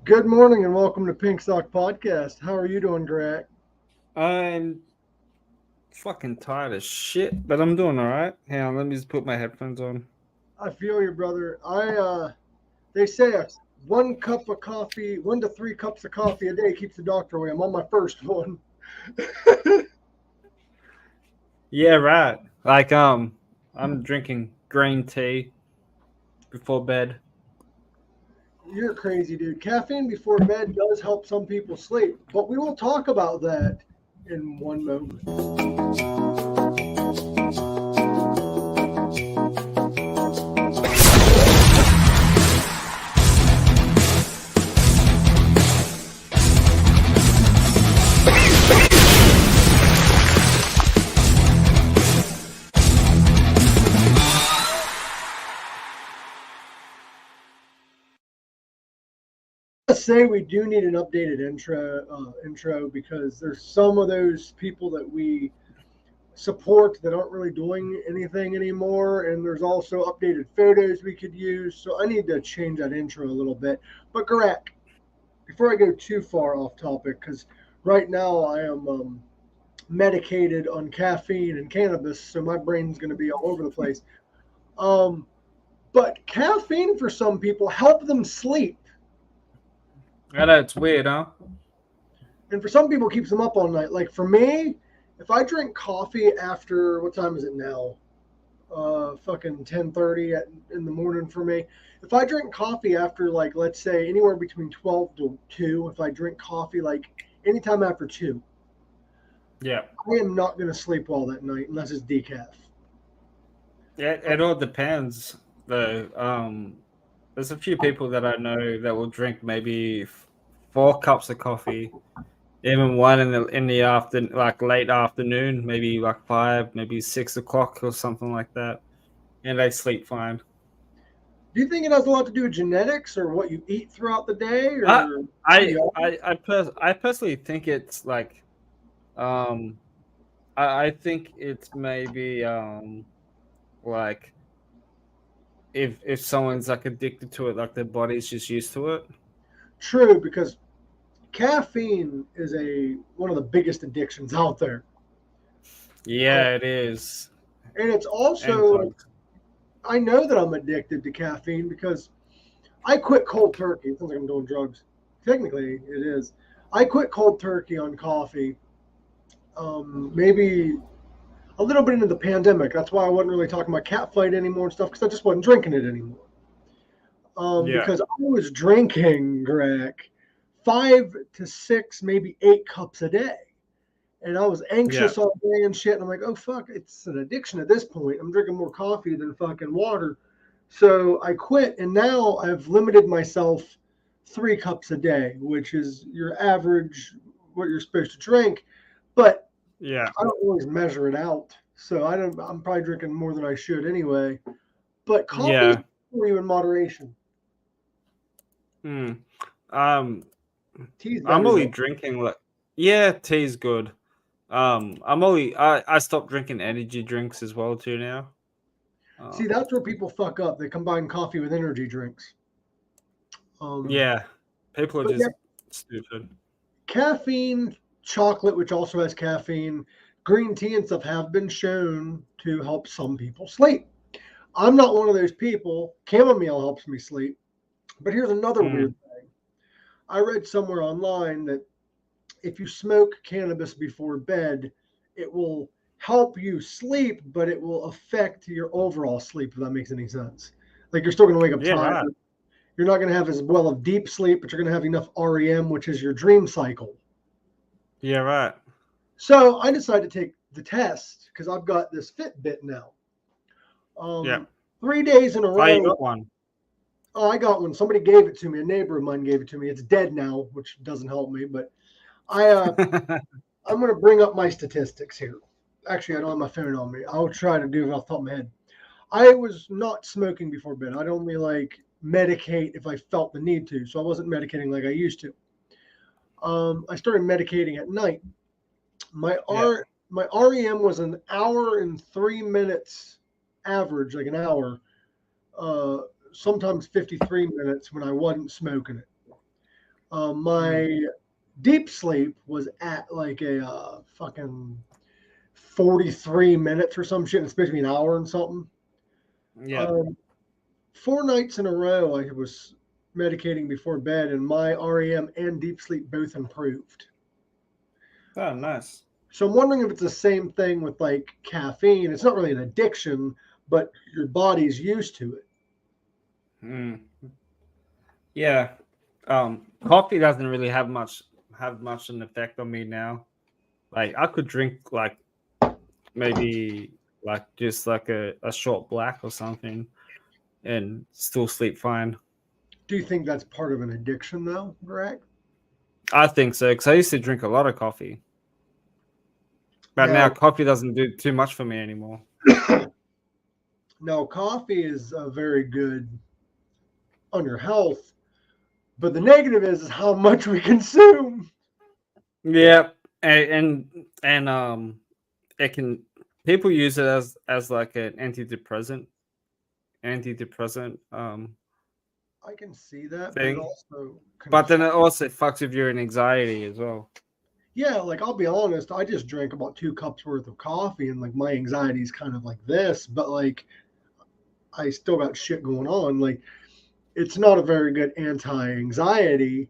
Good morning and welcome to Pink Sock Podcast. How are you doing, Gorak? I'm fucking tired as shit, but I'm doing all right. Hang on, let me just put my headphones on. I feel you, brother. They say one cup of coffee, 1 to 3 cups of coffee a day keeps the doctor away. I'm on my first one. Yeah, right. I'm drinking green tea before bed. You're crazy, dude. Caffeine before bed does help some people sleep, but we will talk about that in one moment. Say we do need an updated intro because there's some of those people that we support that aren't really doing anything anymore, and there's also updated photos we could use, so I need to change that intro a little bit. But Garak, before I go too far off topic, because right now I am medicated on caffeine and cannabis, so my brain's going to be all over the place. um, but caffeine for some people help them sleep, I know it's weird, huh? and for some people keeps them up all night. Like for me, if I drink coffee after, what time is it now? Fucking 10:30 in the morning for me. If I drink coffee after, like, let's say anywhere between 12 to 2, if I drink coffee like anytime after 2, Yeah. I am not going to sleep well that night unless it's decaf. It all depends, though. There's a few people that I know that will drink maybe 4 cups of coffee, even one in the afternoon, like late afternoon, maybe like 5, maybe 6 o'clock or something like that, and they sleep fine. Do you think it has a lot to do with genetics or what you eat throughout the day I or who I you are? I personally think it's like um I think it's maybe like if someone's like addicted to it, like their body's just used to it. True, because caffeine is a one of the biggest addictions out there. Uh, Yeah, it is. and it's And also, drugs. I know that I'm addicted to caffeine because I quit cold turkey. It sounds like I'm doing drugs. Technically, it is. I quit cold turkey on coffee. Maybe a little bit into the pandemic. That's why I wasn't really talking about cat fight anymore and stuff because I just wasn't drinking it anymore. Yeah. Because I was drinking, Greg, 5 to 6, maybe 8 cups a day. And I was Yeah. anxious all day and shit. And I'm like, oh, fuck, it's an addiction at this point. I'm drinking more coffee than fucking water. So I quit. And now I've limited myself 3 cups a day, which is your average, what you're supposed to drink. But Yeah. I don't always measure it out. So I'm probably drinking more than I should anyway. But coffee is Yeah. for you in moderation. Hmm. Um Tea's I'm better only though. drinking like yeah, tea's good. I stopped drinking energy drinks as well too now. See, Um that's where people fuck up. They combine coffee with energy drinks. Um, yeah. People are but yeah, just stupid. caffeine, chocolate, which also has caffeine, green tea and stuff have been shown to help some people sleep. I'm not one of those people. Chamomile helps me sleep. But here's another weird Mm. thing. I read somewhere online that if you smoke cannabis before bed, it will help you sleep, but it will affect your overall sleep, if that makes any sense. Like you're still going to wake up Yeah, tired. right. You're not going to have as well of deep sleep, but you're going to have enough REM, which is your dream cycle. Yeah, right. So I decided to take the test because I've got this Fitbit now. Yeah. 3 days in a Oh, you row. got one. Oh, I got one. Somebody gave it to me. A neighbor of mine gave it to me. It's dead now, which doesn't help me. But I, uh, I'm going to bring up my statistics here. Actually, I don't have my phone on me. I'll try to do it off the top of my head. I was not smoking before bed. I'd only like medicate if I felt the need to. So I wasn't medicating like I used to. I started medicating at night. My Yeah. R my REM was an hour and 3 minutes average, like an hour. Uh, Sometimes 53 minutes when I wasn't smoking it. My deep sleep was at like a fucking 43 minutes or some shit. It's supposed to be an hour and something. Yeah. 4 nights in a row, I was medicating before bed, and my REM and deep sleep both improved. Oh, nice. So I'm wondering if it's the same thing with like caffeine. It's not really an addiction, but your body's used to it. Yeah. Coffee doesn't really have much an effect on me now. Like I could drink like maybe like just like a short black or something and still sleep fine. Do you think that's part of an addiction though, Gorak? I think so, because I used to drink a lot of coffee. But now coffee doesn't do too much for me anymore. No, coffee is very good on your health, but the negative is how much we consume. Yeah, and it can people use it as like an antidepressant. I can see that, thing. but also but then it also fucks with your anxiety as well. Yeah, like I'll be honest, I just drank about 2 cups worth of coffee, and like my anxiety is kind of like this, but like I still got shit going on. Like it's not a very good anti-anxiety.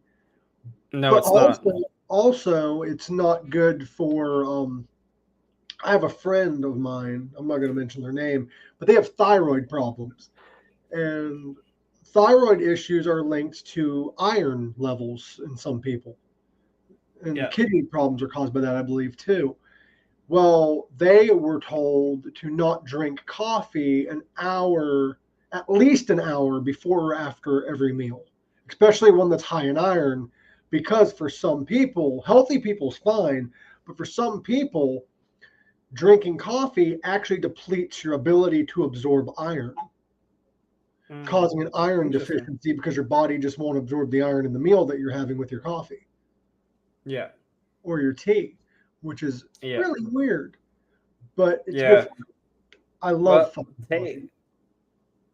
No, but it's not. Also, it's not good for. I have a friend of mine. I'm not going to mention their name, but they have thyroid problems, and thyroid issues are linked to iron levels in some people. And kidney problems are caused by that, I believe, too. Well, they were told to not drink coffee at least an hour before or after every meal, especially one that's high in iron, because for some people, healthy people's fine, but for some people, drinking coffee actually depletes your ability to absorb iron, causing an iron deficiency because your body just won't absorb the iron in the meal that you're having with your coffee. Yeah. Or your tea, which is really weird. But it's good. I love tea.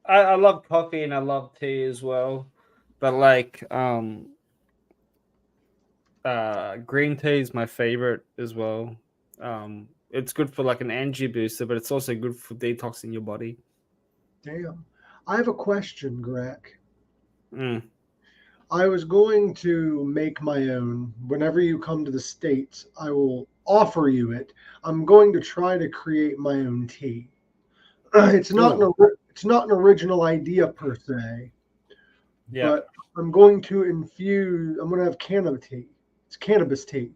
I love coffee and I love tea as well. But like green tea is my favorite as well. It's good for like an energy booster, but it's also good for detoxing your body. Damn. I have a question, Gorak. I was going to make my own. Whenever you come to the States, I will offer you it. I'm going to try to create my own tea. It's not an original idea per se. Yeah. But I'm going to have cannabis tea. It's cannabis tea.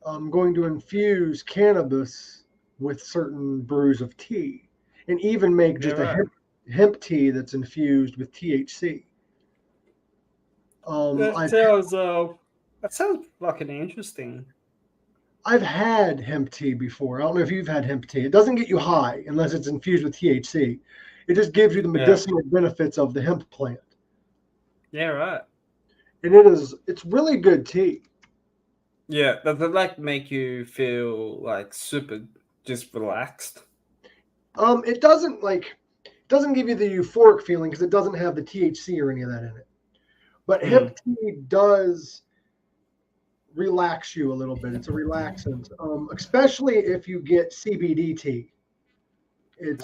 I'm going to infuse cannabis with certain brews of tea, and even make just a hemp tea that's infused with THC. That sounds fucking interesting. I've had hemp tea before. I don't know if you've had hemp tea. It doesn't get you high unless it's infused with THC. It just gives you the medicinal benefits of the hemp plant. Yeah, right. And it's really good tea. Yeah, does it like make you feel like super just relaxed? It doesn't give you the euphoric feeling because it doesn't have the THC or any of that in it. But hemp tea does relax you a little bit. It's a relaxant, especially if you get CBD tea. It's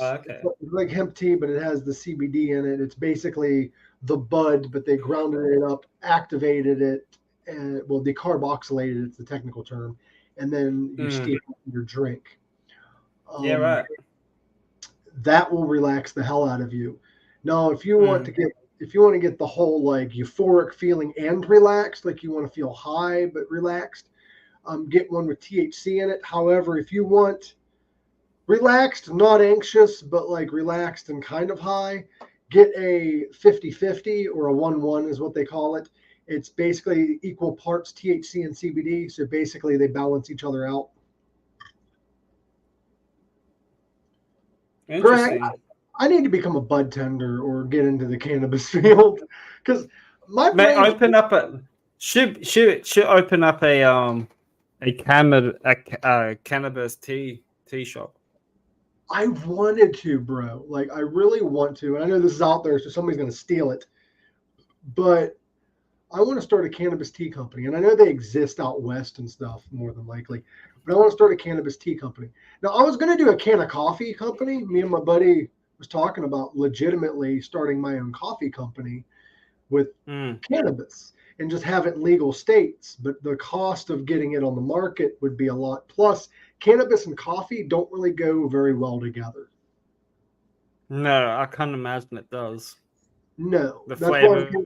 like hemp tea, but it has the CBD in it. It's basically the bud, but they grounded it up, activated it, and decarboxylated. It's the technical term, and then you steam it in your drink. That will relax the hell out of you. Now, if you want to get the whole like euphoric feeling and relaxed, like you want to feel high but relaxed, get one with THC in it. However, if you want relaxed, not anxious, but like relaxed and kind of high, get a 50-50 or a 1-1 is what they call it. It's basically equal parts THC and CBD. So basically they balance each other out. Interesting. Greg, I need to become a bud tender or get into the cannabis field because my brain open up should open up a cannabis tea shop. I wanted to, bro. Like I really want to. And I know this is out there, so somebody's gonna steal it. But I want to start a cannabis tea company. And I know they exist out west and stuff, more than likely. But I want to start a cannabis tea company. Now, I was going to do a can of coffee company. Me and my buddy was talking about legitimately starting my own coffee company with cannabis and just have it in legal states. But the cost of getting it on the market would be a lot. Plus, cannabis and coffee don't really go very well together. No, I can't imagine it does. No. The That's flavor. why,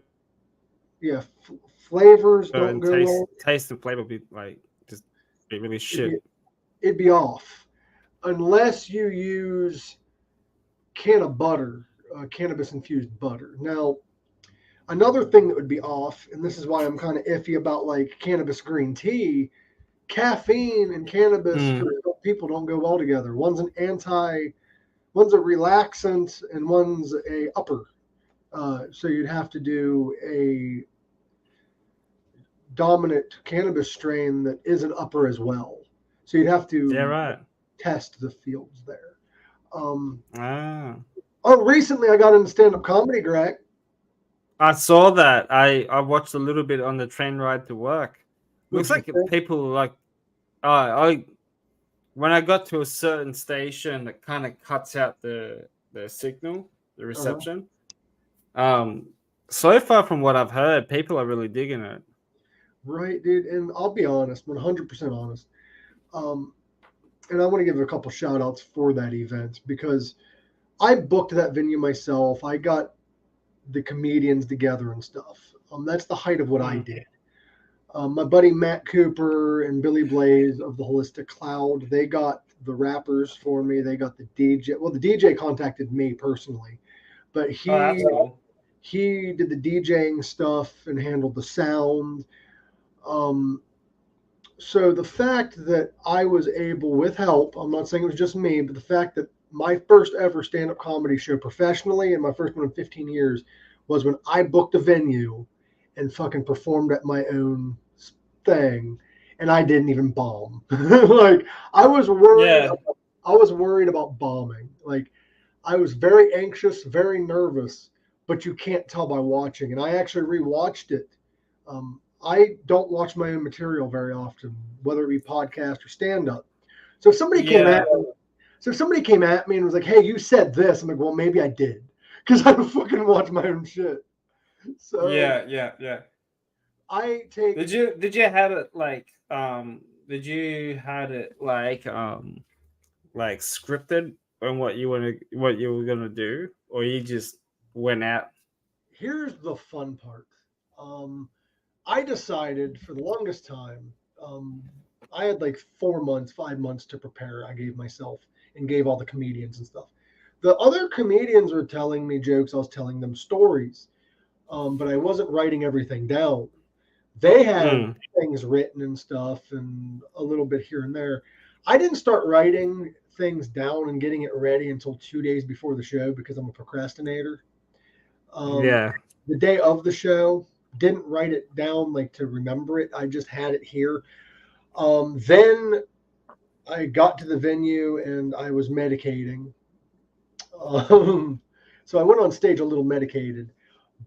yeah, flavors don't go well. Taste and flavor be like just be really shit. It'd be off unless you use can of butter, cannabis infused butter. Now, another thing that would be off, and this is why I'm kind of iffy about like cannabis green tea, caffeine and cannabis for people don't go well together. One's a relaxant and one's a upper. So you'd have to do a dominant cannabis strain that is an upper as well. So you'd have to test the fields there. Recently I got into stand-up comedy, Greg. I saw that. I watched a little bit on the train ride to work. Looks like people like when I got to a certain station that kind of cuts out the signal, the reception. So far from what I've heard, people are really digging it. Right, dude. And I'll be honest, 100% honest. And I want to give a couple shout outs for that event because I booked that venue myself. I got the comedians together and stuff. That's the height of what I did. My buddy Matt Cooper and Billy Blaze of the Holistic Cloud, they got the rappers for me. They got the DJ. Well, the DJ contacted me personally, but he did the DJing stuff and handled the sound. So the fact that I was able, with help, I'm not saying it was just me, but the fact that my first ever stand-up comedy show professionally and my first one in 15 years was when I booked a venue and fucking performed at my own thing, and I didn't even bomb. Like I was worried. I was worried about bombing. Like I was very anxious, very nervous, but you can't tell by watching. And I actually rewatched it. I don't watch my own material very often, whether it be podcast or stand-up. So if somebody came at me and was like, "Hey, you said this," I'm like, "Well, maybe I did," because I don't fucking watch my own shit. So yeah. I take. Did you have it like like scripted on what you were gonna do, or you just went out? Here's the fun part. I decided for the longest time. I had like 5 months to prepare. I gave myself and gave all the comedians and stuff. The other comedians were telling me jokes. I was telling them stories, but I wasn't writing everything down. They had things written and stuff and a little bit here and there. I didn't start writing things down and getting it ready until 2 days before the show because I'm a procrastinator. The day of the show, didn't write it down like to remember it. I just had it here. Then I got to the venue and I was medicating. So I went on stage a little medicated.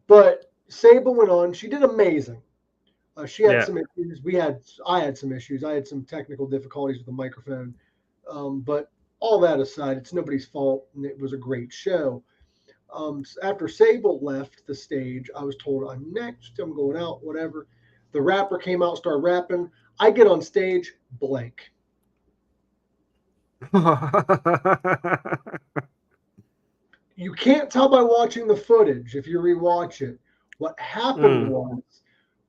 But Sable went on. She did amazing. She had some issues. I had some issues. I had some technical difficulties with the microphone. But all that aside, it's nobody's fault, and it was a great show. After Sable left the stage, I was told I'm next. I'm going out, whatever. The rapper came out, started rapping. I get on stage, blank. You can't tell by watching the footage if you rewatch it. What happened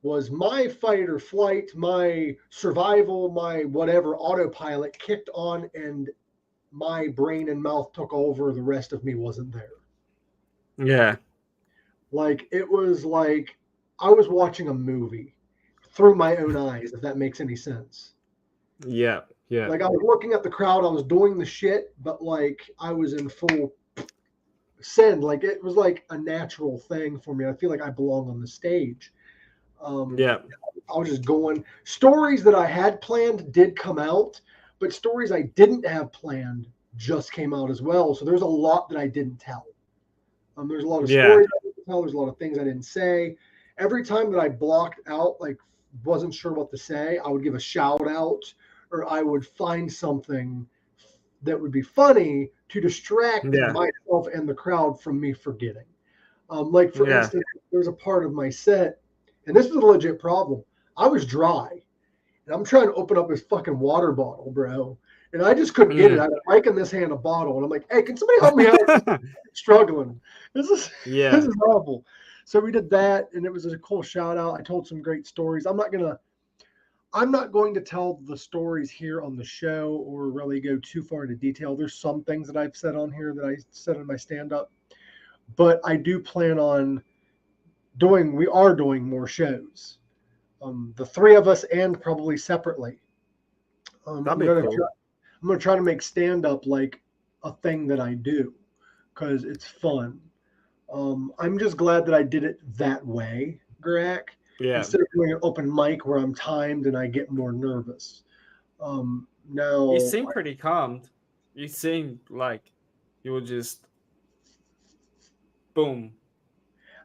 was my fight or flight, my survival, my whatever autopilot kicked on, and my brain and mouth took over. The rest of me wasn't there. Yeah. Like it was like I was watching a movie through my own eyes, if that makes any sense. Yeah. Like I was looking at the crowd, I was doing the shit, but like I was in full send. Like it was like a natural thing for me. I feel like I belong on the stage. I was just going. Stories that I had planned did come out, but stories I didn't have planned just came out as well. So there's a lot that I didn't tell. There's a lot of stories I didn't tell. There's a lot of things I didn't say. every time that I blocked out, like wasn't sure what to say, I would give a shout out, or I would find something that would be funny to distract myself and the crowd from me forgetting. Like for instance, there's a part of my set, and this was a legit problem. I was dry, and I'm trying to open up this fucking water bottle, bro, and I just couldn't get it. I had a mic in this hand, a bottle, and I'm like, "Hey, can somebody help me out? I'm struggling. This is awful." So we did that, and it was a cool shout out. I told some great stories. I'm not going to tell the stories here on the show or really go too far into detail. There's some things that I've said on here that I said in my stand-up, but I do plan on we are doing more shows. The three of us and probably separately. I'm going to try to make stand-up like a thing that I do because it's fun. I'm just glad that I did it that way, Gorak. Yeah. Instead of doing an open mic where I'm timed and I get more nervous. Now you seem pretty calm. You seem like you were just boom.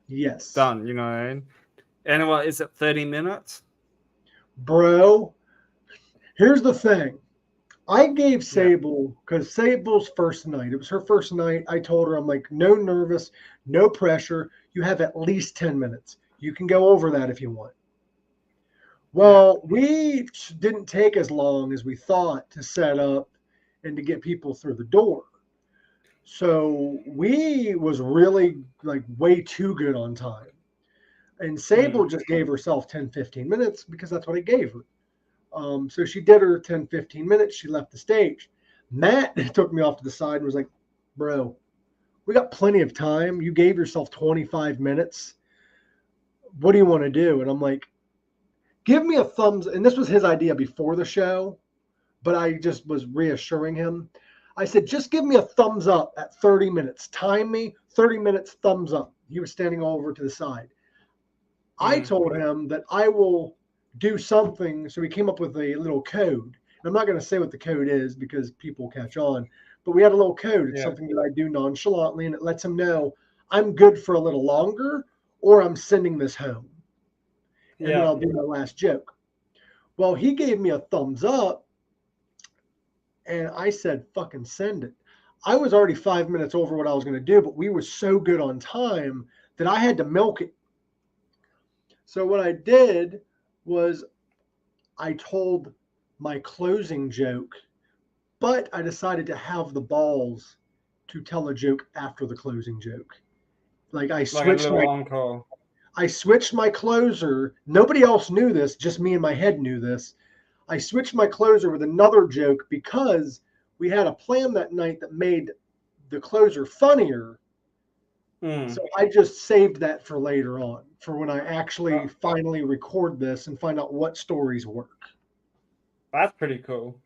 Yes. Done, you know what I mean? And what is it, 30 minutes? Bro, here's the thing. I gave Sable, because Sable's first night, it was her first night. I told her, I'm like, no nervous, no pressure. You have at least 10 minutes. You can go over that if you want. Well, we didn't take as long as we thought to set up and to get people through the door. So we was really like way too good on time. And Sable just gave herself 10, 15 minutes because that's what I gave her. So she did her 10, 15 minutes. She left the stage. Matt took me off to the side and was like, bro, we got plenty of time. You gave yourself 25 minutes. What do you want to do? And I'm like, give me a thumbs. And this was his idea before the show, but I just was reassuring him. I said, just give me a thumbs up at 30 minutes. Time me 30 minutes, thumbs up. He was standing over to the side. I told him that I will do something. So we came up with a little code. And I'm not going to say what the code is because people catch on, but we had a little code. It's something that I do nonchalantly, and it lets him know I'm good for a little longer or I'm sending this home. And then I'll do my last joke. Well, he gave me a thumbs up, and I said, fucking send it. I was already 5 minutes over what I was going to do, but we were so good on time that I had to milk it. So what I did was I told my closing joke, but I decided to have the balls to tell a joke after the closing joke. Like I switched I switched my closer. Nobody else knew this, just me in my head knew this. I switched my closer with another joke because we had a plan that night that made the closer funnier. So I just saved that for later on, for when I actually finally record this and find out what stories work. That's pretty cool.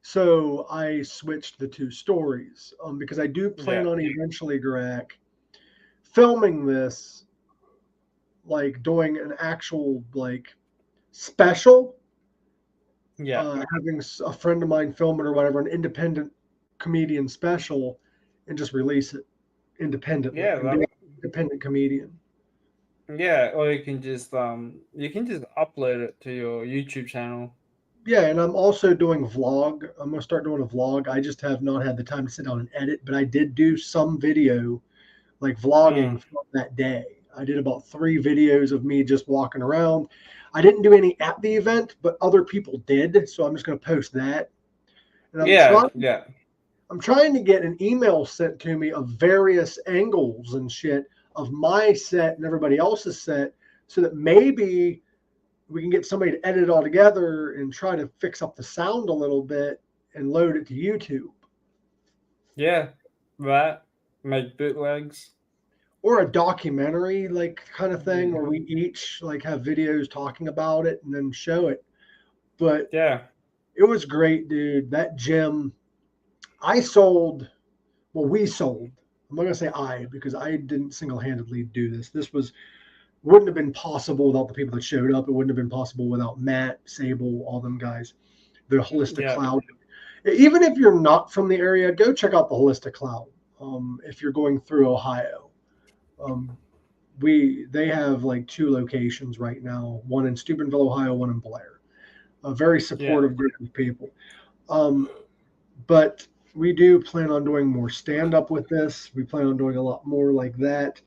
So I switched the two stories because I do plan on eventually, Gorak, filming this, like doing an actual like special. Having a friend of mine film it or whatever, an independent comedian special, and just release it independently. Independent comedian. Yeah, or you can just upload it to your YouTube channel. Yeah, and I'm also doing vlog. I'm gonna start doing a vlog. I just have not had the time to sit down and edit, but I did do some video, like vlogging from that day. I did about 3 videos of me just walking around. I didn't do any at the event, but other people did, so I'm just gonna post that. And I'm trying to get an email sent to me of various angles and shit of my set and everybody else's set, so that maybe we can get somebody to edit it all together and try to fix up the sound a little bit and load it to YouTube. Yeah, that. Make bootlegs. Or a documentary like kind of thing where we each like have videos talking about it and then show it. But it was great, dude. That gym, we sold. I'm not gonna say I, because I didn't single-handedly do this. This wouldn't have been possible without the people that showed up. It wouldn't have been possible without Matt, Sable, all them guys. The Holistic Cloud. Even if you're not from the area, go check out the Holistic Cloud. If you're going through Ohio, they have like 2 locations right now, one in Steubenville, Ohio, one in Blair. A very supportive group of people. But we do plan on doing more stand-up with this. We plan on doing a lot more like that.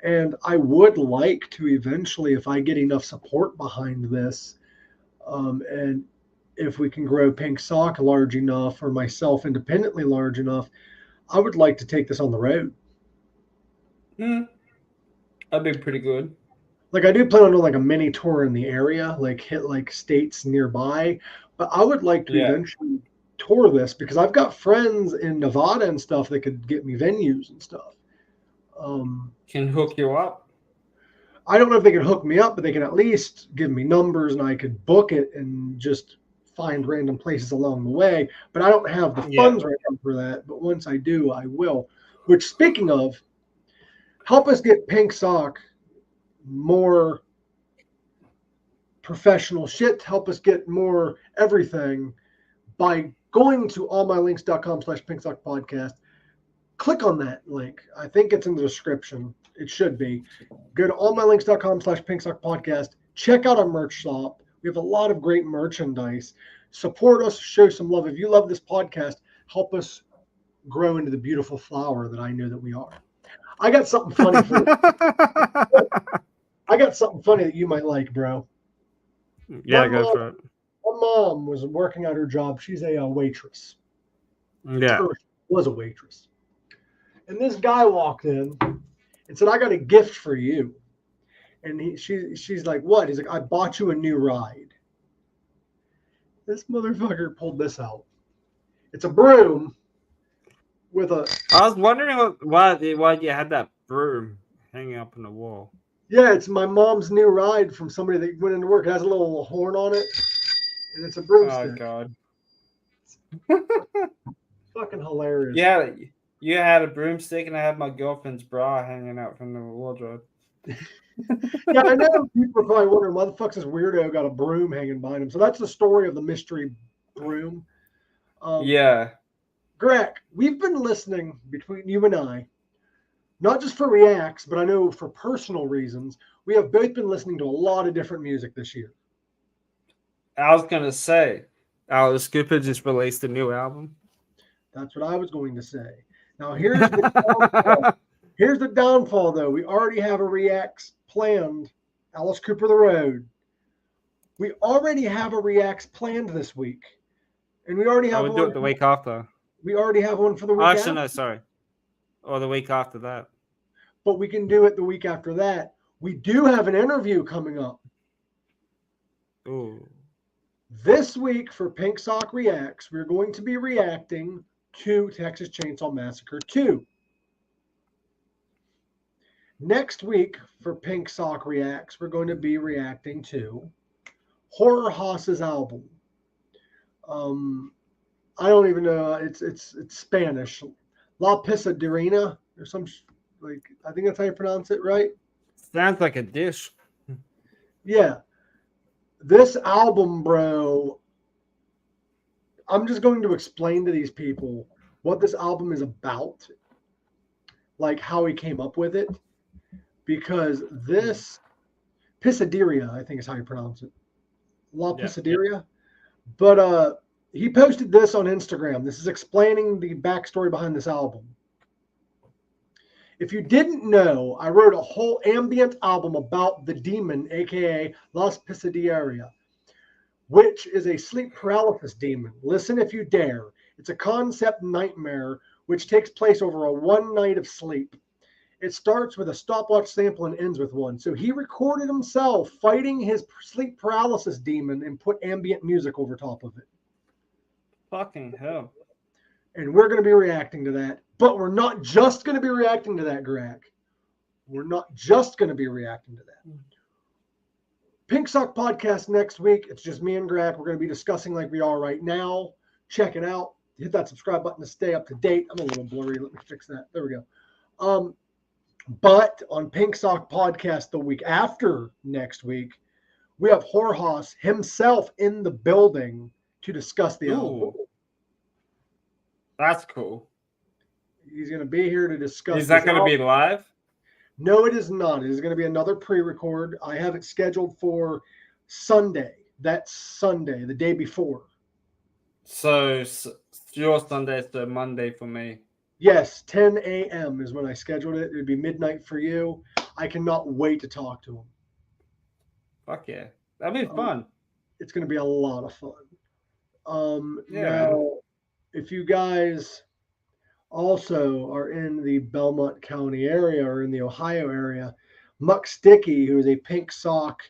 And I would like to eventually, if I get enough support behind this, and if we can grow Pink Sock large enough, or myself independently large enough, I would like to take this on the road. That'd be pretty good. Like I do plan on doing like a mini tour in the area, like hit like states nearby. But I would like to eventually tour this because I've got friends in Nevada and stuff that could get me venues and stuff. Can hook you up. I don't know if they can hook me up, but they can at least give me numbers and I could book it and just find random places along the way. But I don't have the funds right now for that. But once I do, I will. Which, speaking of, help us get Pink Sock more professional shit. Help us get more everything by going to allmylinks.com/pinksockpodcast. Click on that link. I think it's in the description. It should be. Go to allmylinks.com/pinksockpodcast. Check out our merch shop. We have a lot of great merchandise. Support us. Show some love. If you love this podcast, help us grow into the beautiful flower that I know that we are. I got something funny for you. I got something funny that you might like, bro. Yeah, go for it. My mom was working at her job. She's a waitress. Yeah. Or was a waitress. And this guy walked in and said, I got a gift for you. And she's like, what? He's like, I bought you a new ride. This motherfucker pulled this out. It's a broom with a... I was wondering why you had that broom hanging up on the wall. Yeah, it's my mom's new ride from somebody that went into work. It has a little horn on it. And it's a broomstick. Oh, God. Fucking hilarious. Yeah, you had a broomstick and I had my girlfriend's bra hanging out from the wardrobe. Yeah, I know people are probably wondering why the fuck's this weirdo got a broom hanging behind him. So that's the story of the mystery broom. Gorak, we've been listening between you and I, not just for reacts, but I know for personal reasons, we have both been listening to a lot of different music this year. I was going to say, Alice Cooper just released a new album. That's what I was going to say. Now, here's the downfall. Here's the downfall, though. We already have a reacts planned. Alice Cooper, The Road. We already have a reacts planned this week. And we already have one. I would do it the week after. We already have one for the week after. No, sorry. Or the week after that. But we can do it the week after that. We do have an interview coming up. Ooh. This week for Pink Sock Reacts, we're going to be reacting to Texas Chainsaw Massacre 2. Next week for Pink Sock Reacts, we're going to be reacting to Horror Hoss's album. I don't even know. It's Spanish. La Pisadorina or some like I think that's how you pronounce it, right? Sounds like a dish. Yeah. This album, bro, I'm just going to explain to these people what this album is about, like how he came up with it, because this Pisaderia, I think is how you pronounce it, La Pisaderia. Yeah. But he posted this on Instagram. This is explaining the backstory behind this album. If you didn't know, I wrote a whole ambient album about the demon, aka Las Pisaderia, which is a sleep paralysis demon. Listen if you dare. It's a concept nightmare which takes place over a one night of sleep. It starts with a stopwatch sample and ends with one. So he recorded himself fighting his sleep paralysis demon and put ambient music over top of it. Fucking hell. And we're going to be reacting to that. But we're not just going to be reacting to that, Gorak. We're not just going to be reacting to that. Pink Sock Podcast next week. It's just me and Gorak. We're going to be discussing like we are right now. Check it out. Hit that subscribe button to stay up to date. I'm a little blurry. Let me fix that. There we go. But on Pink Sock Podcast the week after next week, we have Horror Hoss himself in the building to discuss the album. That's cool. He's going to be here to discuss. Is that going to be live? No, it is not. It is going to be another pre-record. I have it scheduled for Sunday. That's Sunday, the day before. So your Sunday, so Monday for me. Yes, 10 a.m. is when I scheduled it. It would be midnight for you. I cannot wait to talk to him. Fuck yeah. That'd be fun. It's going to be a lot of fun. Yeah, now, man. if you guys also are in the Belmont County area or in the Ohio area, Muck Sticky, who is a pink sock,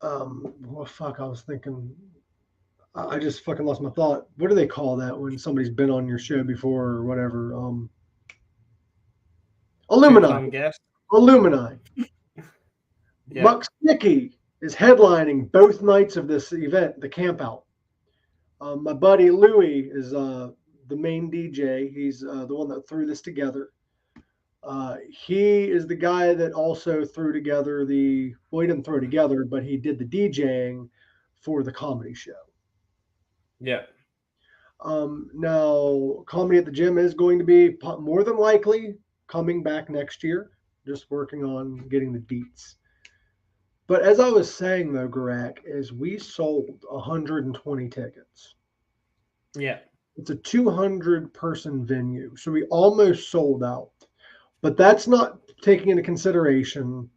well, fuck, I was thinking, I just fucking lost my thought. What do they call that when somebody's been on your show before or whatever? Illuminati. Illuminati. Yeah. Muck Sticky is headlining both nights of this event, the camp out. My buddy Louie is the main DJ. He's the one that threw this together. He is the guy that also threw together he didn't throw together, but he did the DJing for the comedy show. Yeah. Now, Comedy at the Gym is going to be more than likely coming back next year. Just working on getting the deets. But as I was saying, though, Gorak, is we sold 120 tickets. Yeah. It's a 200-person venue, so we almost sold out. But that's not taking into consideration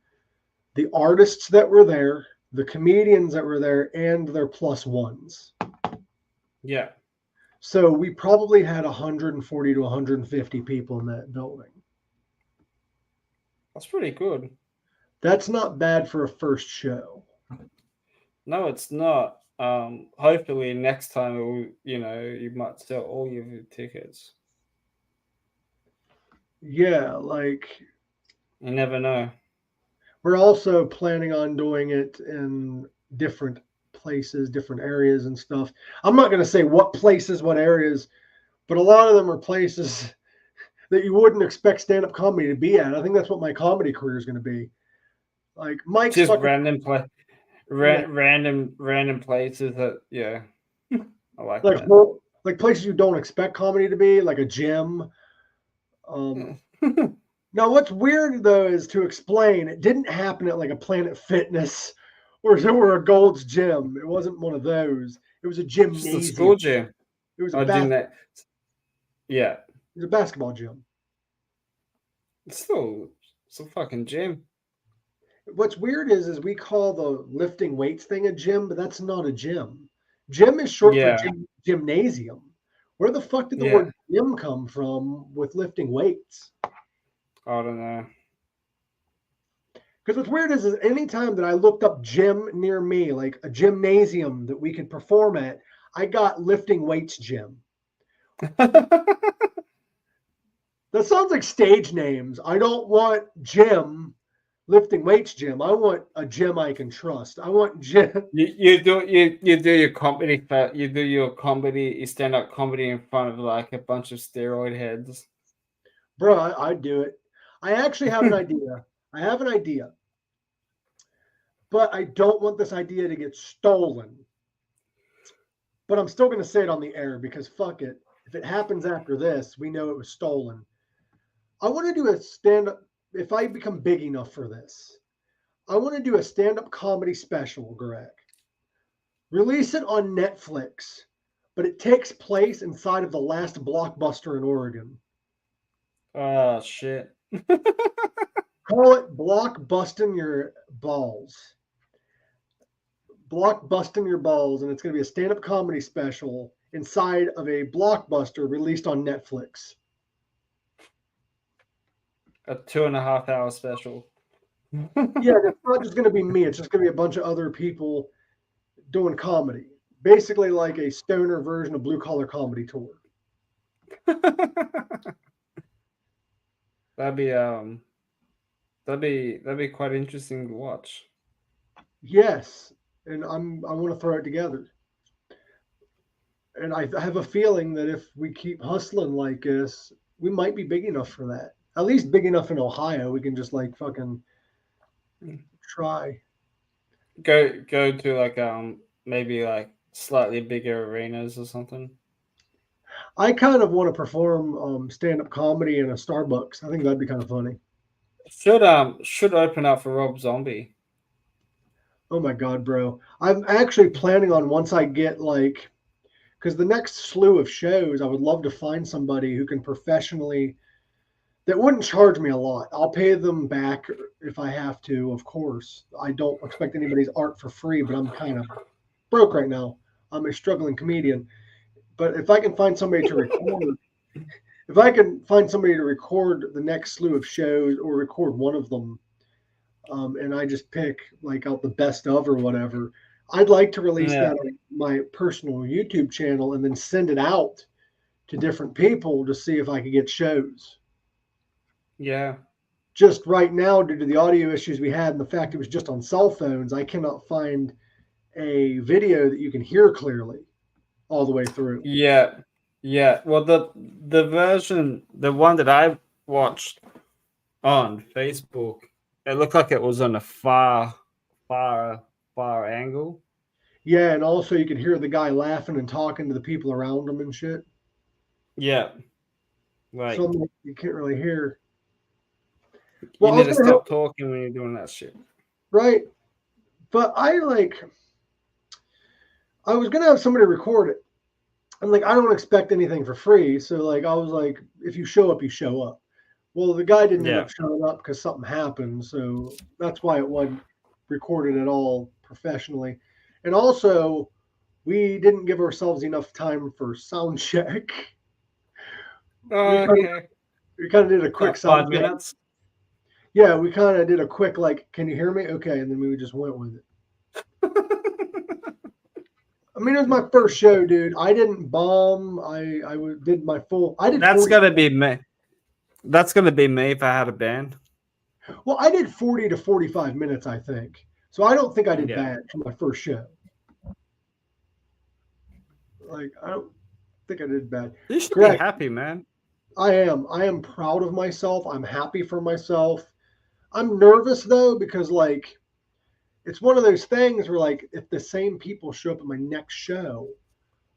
the artists that were there, the comedians that were there, and their plus ones. Yeah. So we probably had 140 to 150 people in that building. That's pretty good. That's not bad for a first show. No, it's not. Hopefully next time, you might sell all your tickets. Yeah, like you never know. We're also planning on doing it in different places, different areas and stuff. I'm not going to say what places, what areas, but a lot of them are places that you wouldn't expect stand-up comedy to be at. I think that's what my comedy career is going to be. Like Mike's just random places that I like that. Like places you don't expect comedy to be, like a gym. Now, what's weird though is to explain. It didn't happen at like a Planet Fitness or a Gold's Gym. It wasn't one of those. It was a gymnasium. Just a school gym. It was a Yeah. It was a basketball gym. It's still a fucking gym. What's weird is we call the lifting weights thing a gym, but that's not a gym. Gym is short for gymnasium. Where the fuck did the word gym come from with lifting weights? I don't know. Because what's weird is any time that I looked up gym near me, like a gymnasium that we could perform at, I got lifting weights gym. That sounds like stage names. I don't want gym, lifting weights gym. I want a gym I can trust. I want gym. You do your comedy. You do your comedy. You stand up comedy in front of like a bunch of steroid heads. Bro, I'd do it. I actually have an idea. I have an idea. But I don't want this idea to get stolen. But I'm still going to say it on the air because fuck it. If it happens after this, we know it was stolen. I want to do a stand-up, if I become big enough for this, I want to do a stand-up comedy special, Gorak. Release it on Netflix, but it takes place inside of the last Blockbuster in Oregon. Oh, shit. Call it Blockbusting Your Balls. Blockbusting Your Balls, and it's going to be a stand-up comedy special inside of a Blockbuster released on Netflix. A 2.5 hour special. Yeah, it's not just going to be me. It's just going to be a bunch of other people doing comedy. Basically like a stoner version of Blue Collar Comedy Tour. That'd be quite interesting to watch. Yes, and I want to throw it together. And I have a feeling that if we keep hustling like this, we might be big enough for that. At least big enough in Ohio. We can just like fucking try. Go to like maybe like slightly bigger arenas or something. I kind of want to perform stand-up comedy in a Starbucks. I think that'd be kind of funny. should open up for Rob Zombie. Oh my God, bro. I'm actually planning on once I get like, because the next slew of shows, I would love to find somebody who can professionally, that wouldn't charge me a lot. I'll pay them back if I have to, of course. I don't expect anybody's art for free, but I'm kind of broke right now. I'm a struggling comedian. But if I can find somebody to record, if I can find somebody to record the next slew of shows or record one of them, and I just pick like out the best of or whatever, I'd like to release that on my personal YouTube channel and then send it out to different people to see if I could get shows. Yeah. Just right now, due to the audio issues we had and the fact it was just on cell phones, I cannot find a video that you can hear clearly all the way through. Yeah. Yeah. Well, the version, the one that I watched on Facebook, it looked like it was on a far angle. Yeah, and also you could hear the guy laughing and talking to the people around him and shit. Yeah. Right. Something you can't really hear. You need to stop talking when you're doing that shit. Right. But I was going to have somebody record it. I'm like, I don't expect anything for free. So like, I was like, if you show up, you show up. Well, the guy didn't end up showing up because something happened. So that's why it wasn't recorded at all professionally. And also, we didn't give ourselves enough time for sound check. Okay. We kind of did a quick sound 5 minutes. Check. Yeah, we kind of did a quick like, can you hear me? Okay, and then we just went with it. I mean, it was my first show, dude. I didn't bomb. I did my full. I did. That's gonna be me. That's gonna be me if I had a band. Well, I did 40 to 45 minutes, I think. So I don't think I did bad for my first show. Like, I don't think I did bad. You should be happy, man. I am. I am proud of myself. I'm happy for myself. I'm nervous though because like, it's one of those things where like, if the same people show up at my next show,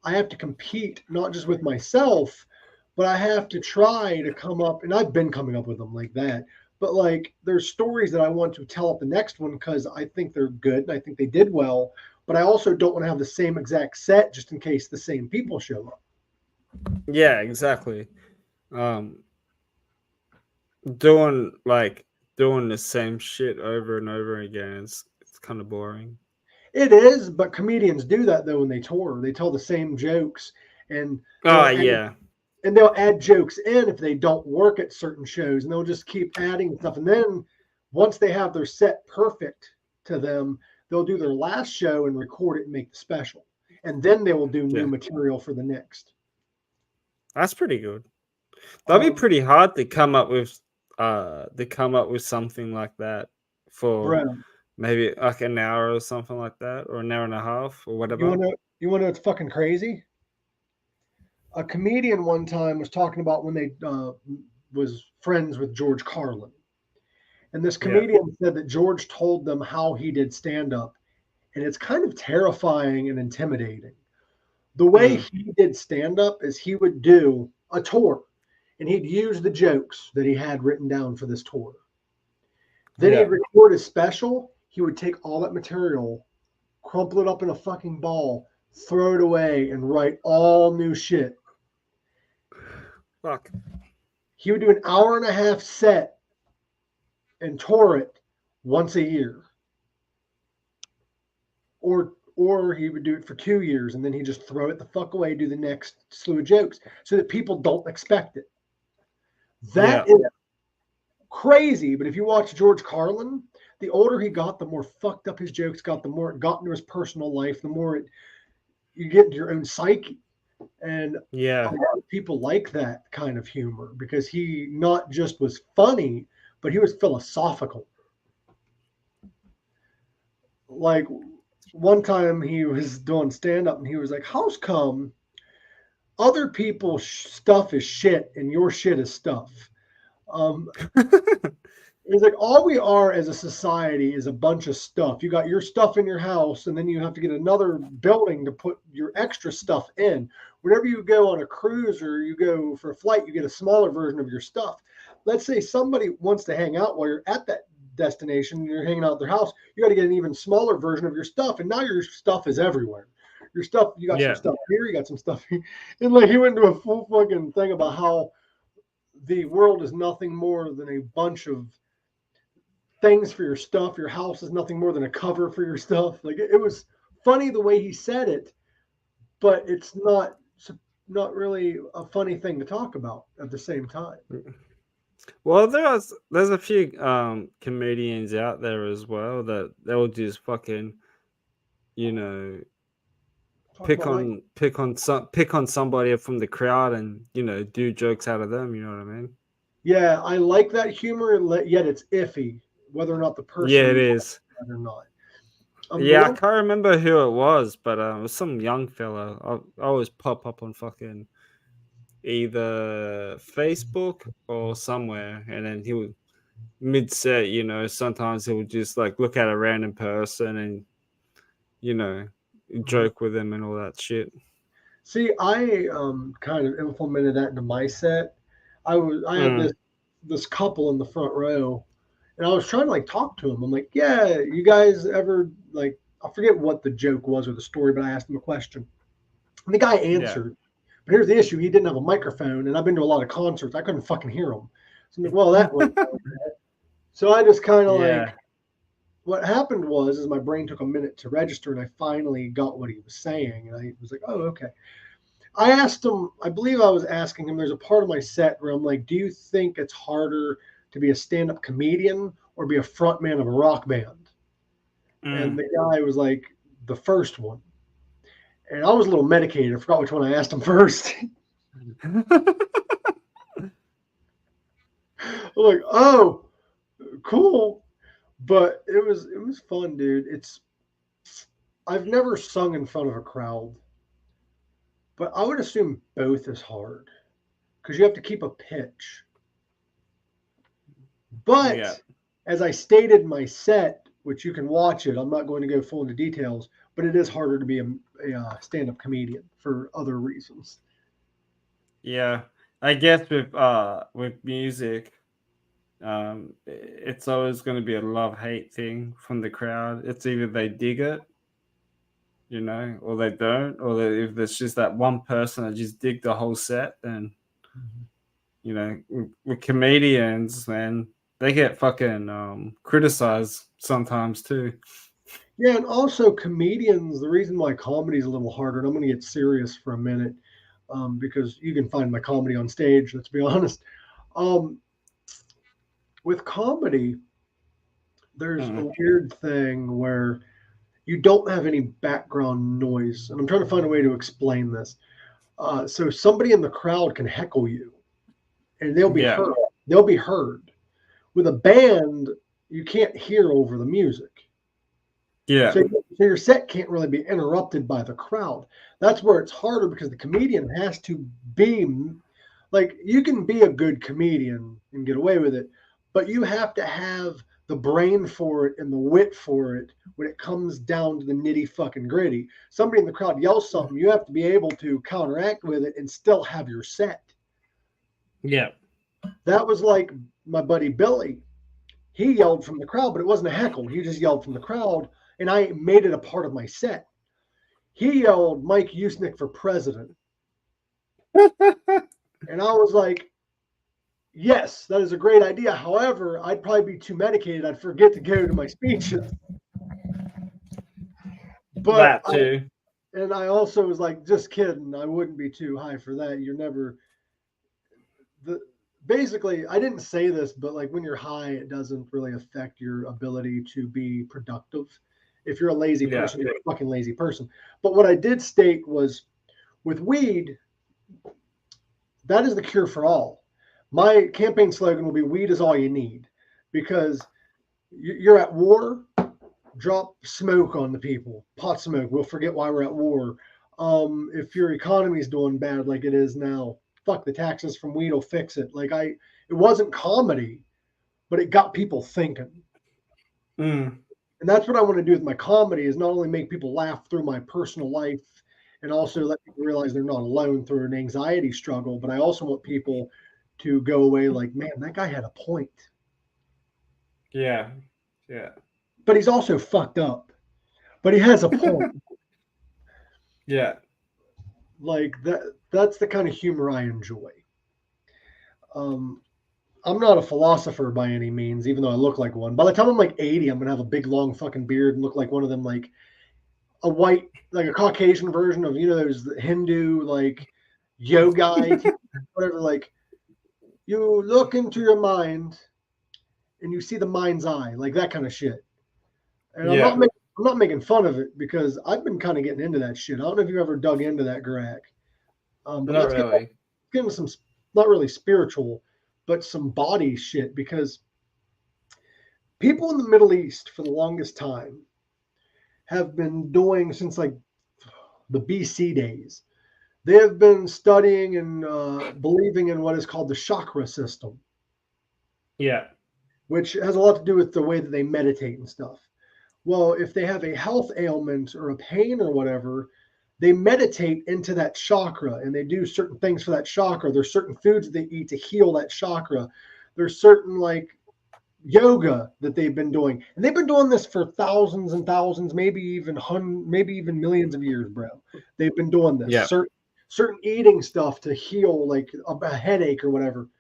I have to compete not just with myself, but I have to try to come up, and I've been coming up with them like that. But like, there's stories that I want to tell at the next one because I think they're good and I think they did well. But I also don't want to have the same exact set just in case the same people show up. Yeah, exactly. Doing the same shit over and over again, it's kind of boring. It is, but comedians do that though when they tour. They tell the same jokes and and they'll add jokes in if they don't work at certain shows, and they'll just keep adding stuff. And then once they have their set perfect to them, they'll do their last show and record it and make the special. And then they will do new material for the next. That's pretty good. That'd be pretty hard to come up with something like that for maybe like an hour or something like that, or an hour and a half or whatever. You wanna know what's fucking crazy? A comedian one time was talking about when they was friends with George Carlin. And this comedian said that George told them how he did stand-up. And it's kind of terrifying and intimidating. The way he did stand-up is he would do a tour. And he'd use the jokes that he had written down for this tour. Then he'd record his special. He would take all that material, crumple it up in a fucking ball, throw it away, and write all new shit. Fuck. He would do an hour and a half set and tour it once a year. Or he would do it for 2 years and then he'd just throw it the fuck away, do the next slew of jokes so that people don't expect it. That is crazy. But if you watch George Carlin, the older he got, the more fucked up his jokes got, the more it got into his personal life, the more you get into your own psyche. And a lot of people like that kind of humor because he not just was funny, but he was philosophical. Like one time he was doing stand-up and he was like, how's come other people's stuff is shit and your shit is stuff? It's like all we are as a society is a bunch of stuff. You got your stuff in your house, and then you have to get another building to put your extra stuff in. Whenever you go on a cruise or you go for a flight, you get a smaller version of your stuff. let's say somebody wants to hang out while you're at that destination and you're hanging out at their house, you got to get an even smaller version of your stuff. And now your stuff is everywhere. Your stuff, you got some stuff here, you got some stuff here. And like he went into a full fucking thing about how the world is nothing more than a bunch of things for your stuff. Your house is nothing more than a cover for your stuff. Like it was funny the way he said it, but it's not really a funny thing to talk about at the same time. Well, there's a few comedians out there as well that they'll just fucking, you know, pick on somebody from the crowd and, you know, do jokes out of them. You know what I mean? Yeah, I like that humor, yet it's iffy whether or not the person. Yeah, it is. Or not. Yeah, I can't remember who it was, but it was some young fella. I always pop up on fucking either Facebook or somewhere, and then he would mid-set, you know, sometimes he would just like look at a random person and, you know, joke with them and all that shit. See, I kind of implemented that into my set. I had this couple in the front row, and I was trying to like talk to him. I'm like, yeah, you guys ever like, I forget what the joke was or the story, but I asked him a question. And the guy answered. Yeah. But here's the issue. He didn't have a microphone, and I've been to a lot of concerts. I couldn't fucking hear him. So I'm like, well, that went So I just kind of like, what happened was my brain took a minute to register, and I finally got what he was saying. And I was like, oh, okay. I asked him, I believe I was asking him, there's a part of my set where I'm like, do you think it's harder to be a stand-up comedian or be a frontman of a rock band? And the guy was like, the first one. And I was a little medicated. I forgot which one I asked him first. I'm like, oh, cool. But it was fun, dude. I've never sung in front of a crowd, but I would assume both is hard because you have to keep a pitch. But as I stated in my set, which you can watch it, I'm not going to go full into details, but it is harder to be a stand-up comedian for other reasons. Yeah, I guess with music, it's always going to be a love-hate thing from the crowd. It's either they dig it, you know, or they don't, or if there's just that one person that just dig the whole set, then, you know, with comedians, man, they get fucking criticized sometimes too. Yeah, and also comedians, the reason why comedy is a little harder, and I'm going to get serious for a minute, because you can find my comedy on stage, let's be honest. With comedy, there's a weird thing where you don't have any background noise. And I'm trying to find a way to explain this. So somebody in the crowd can heckle you, and they'll be heard. They'll be heard. With a band, you can't hear over the music. Yeah. So your set can't really be interrupted by the crowd. That's where it's harder because the comedian has to be like, you can be a good comedian and get away with it, but you have to have the brain for it and the wit for it when it comes down to the nitty fucking gritty. Somebody in the crowd yells something, you have to be able to counteract with it and still have your set. Yeah. That was like my buddy Billy. He yelled from the crowd, but it wasn't a heckle. He just yelled from the crowd, and I made it a part of my set. He yelled, Mike Usenick for president. And I was like, yes, that is a great idea. However, I'd probably be too medicated. I'd forget to go to my speeches. But that too. And I also was like, just kidding. I wouldn't be too high for that. You're never basically, I didn't say this, but like when you're high, it doesn't really affect your ability to be productive. If you're a lazy person, you're a fucking lazy person. But what I did state was with weed, that is the cure for all. My campaign slogan will be weed is all you need, because you're at war, drop smoke on the people, pot smoke. We'll forget why we're at war. If your economy is doing bad like it is now, fuck, the taxes from weed will fix it. Like it wasn't comedy, but it got people thinking. And that's what I want to do with my comedy, is not only make people laugh through my personal life and also let people realize they're not alone through an anxiety struggle, but I also want people to go away like, man, that guy had a point. Yeah. But he's also fucked up. But he has a point. Yeah. Like that's the kind of humor I enjoy. I'm not a philosopher by any means, even though I look like one. By the time I'm like 80, I'm gonna have a big long fucking beard and look like one of them, like a white, like a Caucasian version of, those Hindu like yoga, whatever. Like, you look into your mind and you see the mind's eye, like that kind of shit. And I'm not making fun of it because I've been kind of getting into that shit. I don't know if you ever dug into that, Gorak. But not really. Get into some, not really spiritual, but some body shit, because people in the Middle East for the longest time have been doing, since like the BC days, they have been studying and believing in what is called the chakra system. Yeah. Which has a lot to do with the way that they meditate and stuff. Well, if they have a health ailment or a pain or whatever, they meditate into that chakra and they do certain things for that chakra. There's certain foods that they eat to heal that chakra. There's certain like yoga that they've been doing. And they've been doing this for thousands and thousands, maybe even millions of years, bro. They've been doing this. Yeah. Certain eating stuff to heal like a headache or whatever.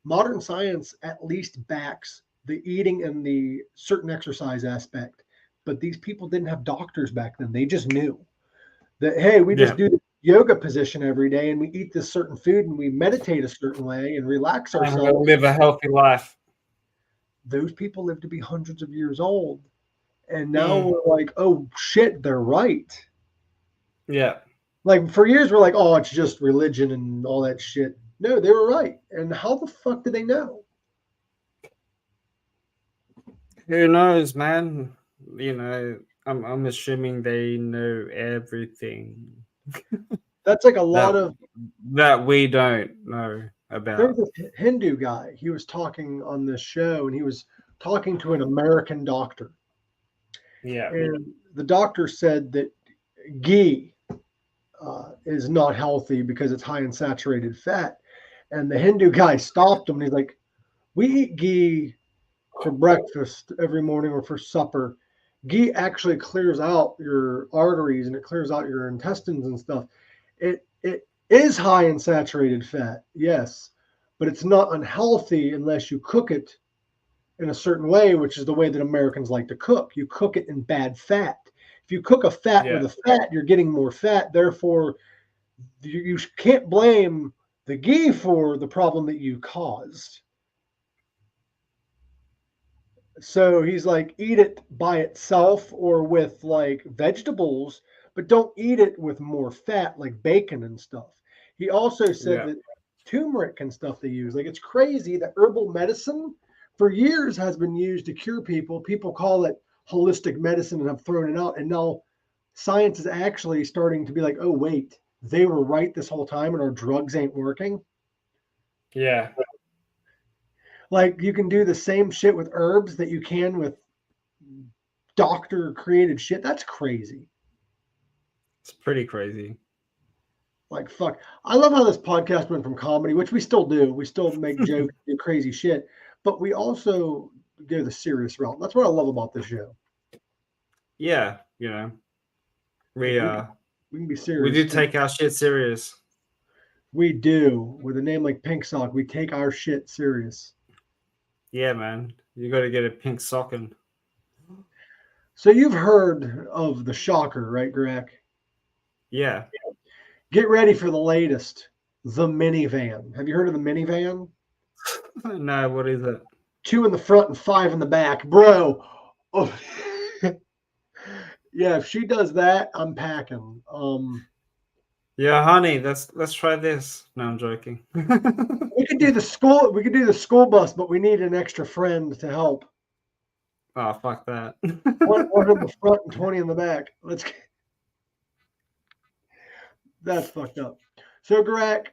Modern science at least backs the eating and the certain exercise aspect. But these people didn't have doctors back then. They just knew that, hey, we just do the yoga position every day and we eat this certain food and we meditate a certain way and relax ourselves. And live a healthy life. Those people live to be hundreds of years old. And now we're like, oh, shit, they're right. Yeah. Like for years, we're like, oh, it's just religion and all that shit. No, they were right. And how the fuck did they know? Who knows, man? I'm assuming they know everything. That's like a lot of that we don't know about. There was a Hindu guy. He was talking on this show, and he was talking to an American doctor. Yeah. And the doctor said that ghee is not healthy because it's high in saturated fat. And the Hindu guy stopped him, and he's like, "We eat ghee for breakfast every morning or for supper. Ghee actually clears out your arteries and it clears out your intestines and stuff. It is high in saturated fat, yes, but it's not unhealthy unless you cook it in a certain way, which is the way that Americans like to cook. You cook it in bad fat. If you cook a fat with a fat, you're getting more fat. Therefore, you can't blame the ghee for the problem that you caused." So he's like, eat it by itself or with like vegetables, but don't eat it with more fat like bacon and stuff. He also said that turmeric and stuff they use, like it's crazy that herbal medicine for years has been used to cure people. People call it holistic medicine and have thrown it out. And now science is actually starting to be like, oh, wait, they were right this whole time and our drugs ain't working. Yeah. Like you can do the same shit with herbs that you can with doctor created shit. That's crazy. It's pretty crazy. Like, fuck. I love how this podcast went from comedy, which we still do. We still make jokes, do crazy shit, but we also go the serious route. That's what I love about this show. Yeah, we can be serious. We do take our shit serious. We do. With a name like Pink Sock, we take our shit serious. Yeah, man. You got to get a pink sockin'. So you've heard of the shocker, right, Gorak? Yeah. Get ready for the latest, the minivan. Have you heard of the minivan? No, what is it? 2 in the front and 5 in the back. Bro. Oh. Yeah, if she does that, I'm packing. Yeah, honey, let's try this. No, I'm joking. We could do the school bus, but we need an extra friend to help. Oh, fuck that. one in the front and 20 in the back. That's fucked up. So, Gorak,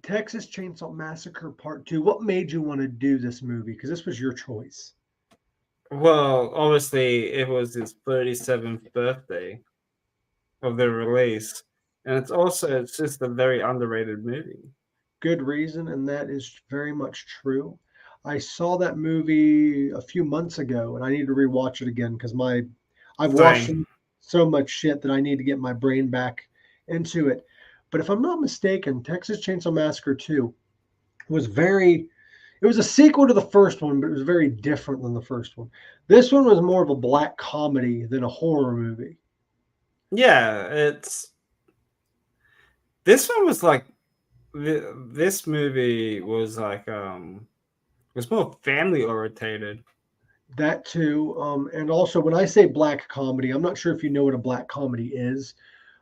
Texas Chainsaw Massacre Part 2. What made you want to do this movie? Because this was your choice. Well, obviously, it was his 37th birthday of the release. And it's just a very underrated movie. good reason, and that is very much true. I saw that movie a few months ago, and I need to rewatch it again because I've watched Same. so much shit that I need to get my brain back into it. But if I'm not mistaken, Texas Chainsaw Massacre 2 was very it was a sequel to the first one, but it was very different than the first one. This one was more of a black comedy than a horror movie. Yeah, this one was like this movie was like was more family orientated. That too, and also when I say black comedy, I'm not sure if you know what a black comedy is,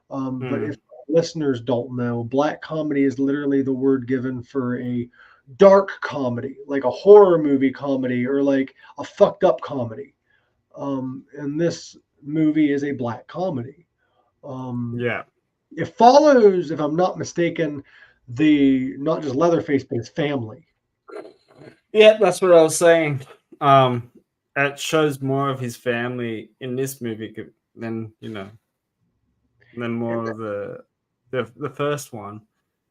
but if listeners don't know, black comedy is literally the word given for a dark comedy, like a horror movie comedy or like a fucked up comedy. And this movie is a black comedy. Yeah. It follows, if I'm not mistaken, the not just Leatherface, but his family. Yeah, that's what I was saying. It shows more of his family in this movie than than more of the first one.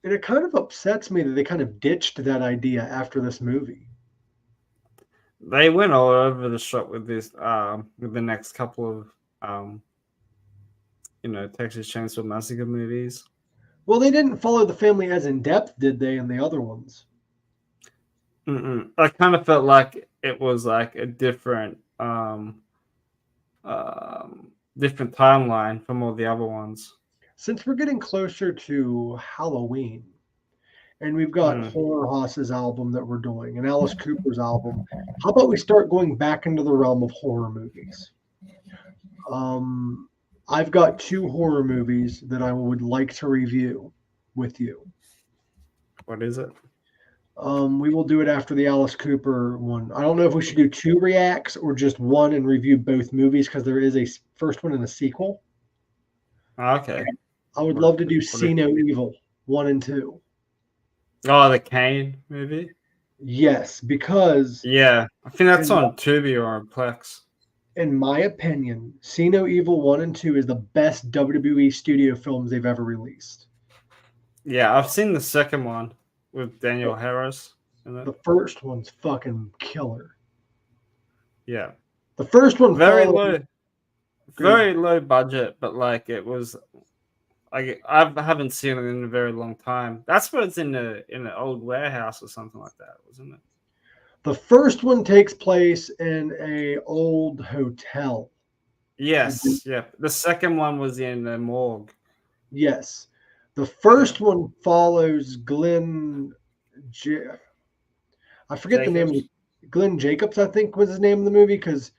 And it kind of upsets me that they kind of ditched that idea after this movie. They went all over the shop with this with the next couple of Texas Chainsaw Massacre movies. Well, they didn't follow the family as in depth, did they, in the other ones? I kind of felt like it was like a different different timeline from all the other ones. Since we're getting closer to Halloween, and we've got Horror Hoss's album that we're doing, and Alice Cooper's album, how about we start going back into the realm of horror movies? I've got 2 horror movies that I would like to review with you. What is it? We will do it after the Alice Cooper one. I don't know if we should do 2 reacts or just one and review both movies because there is a first one and a sequel. Okay. I would love to do See No Evil 1 and 2. Oh, the Kane movie? Yes, because yeah, I think that's on Tubi or on Plex. In my opinion, See No Evil 1 and 2 is the best WWE studio films they've ever released. Yeah, I've seen the second one with Daniel Harris in it. The first one's fucking killer. Yeah. The first one very low budget, but like it was I haven't seen it in a very long time. That's what it's in the old warehouse or something like that, wasn't it? The first one takes place in a old hotel. Yes, yeah. The second one was in the morgue. Yes. The first one follows Glenn I forget Jacobs. The name. Glenn Jacobs, I think, was his name in the movie, because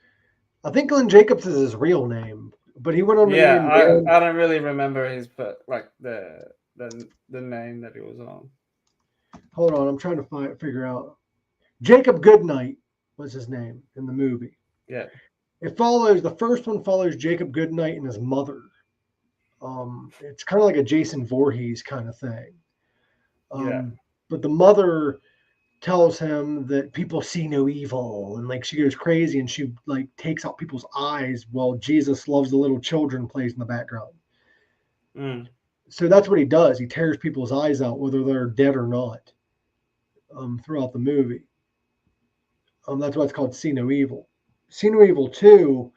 I think Glenn Jacobs is his real name. But he went on the name. I don't really remember his, but like the name that he was on. Hold on, I'm trying to figure out. Jacob Goodnight was his name in the movie. Yeah. The first one follows Jacob Goodnight and his mother. It's kind of like a Jason Voorhees kind of thing. But the mother tells him that people see no evil, and like she goes crazy and she like takes out people's eyes while Jesus Loves the Little Children plays in the background. So that's what he does. He tears people's eyes out, whether they're dead or not, throughout the movie. That's why it's called See No Evil. See No Evil 2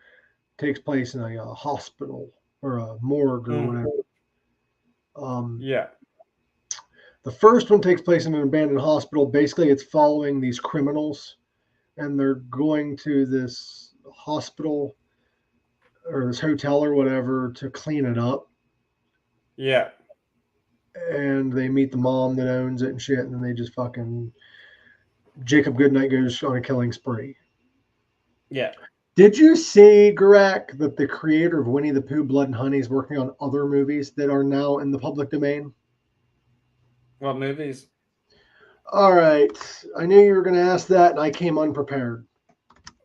takes place in a hospital or a morgue or whatever. The first one takes place in an abandoned hospital. Basically, it's following these criminals, and they're going to this hospital or this hotel or whatever to clean it up. Yeah. And they meet the mom that owns it and shit, and then they just fucking... Jacob Goodnight goes on a killing spree. Yeah. Did you see, Gorak, that the creator of Winnie the Pooh, Blood and Honey is working on other movies that are now in the public domain? What movies? All right. I knew you were going to ask that, and I came unprepared.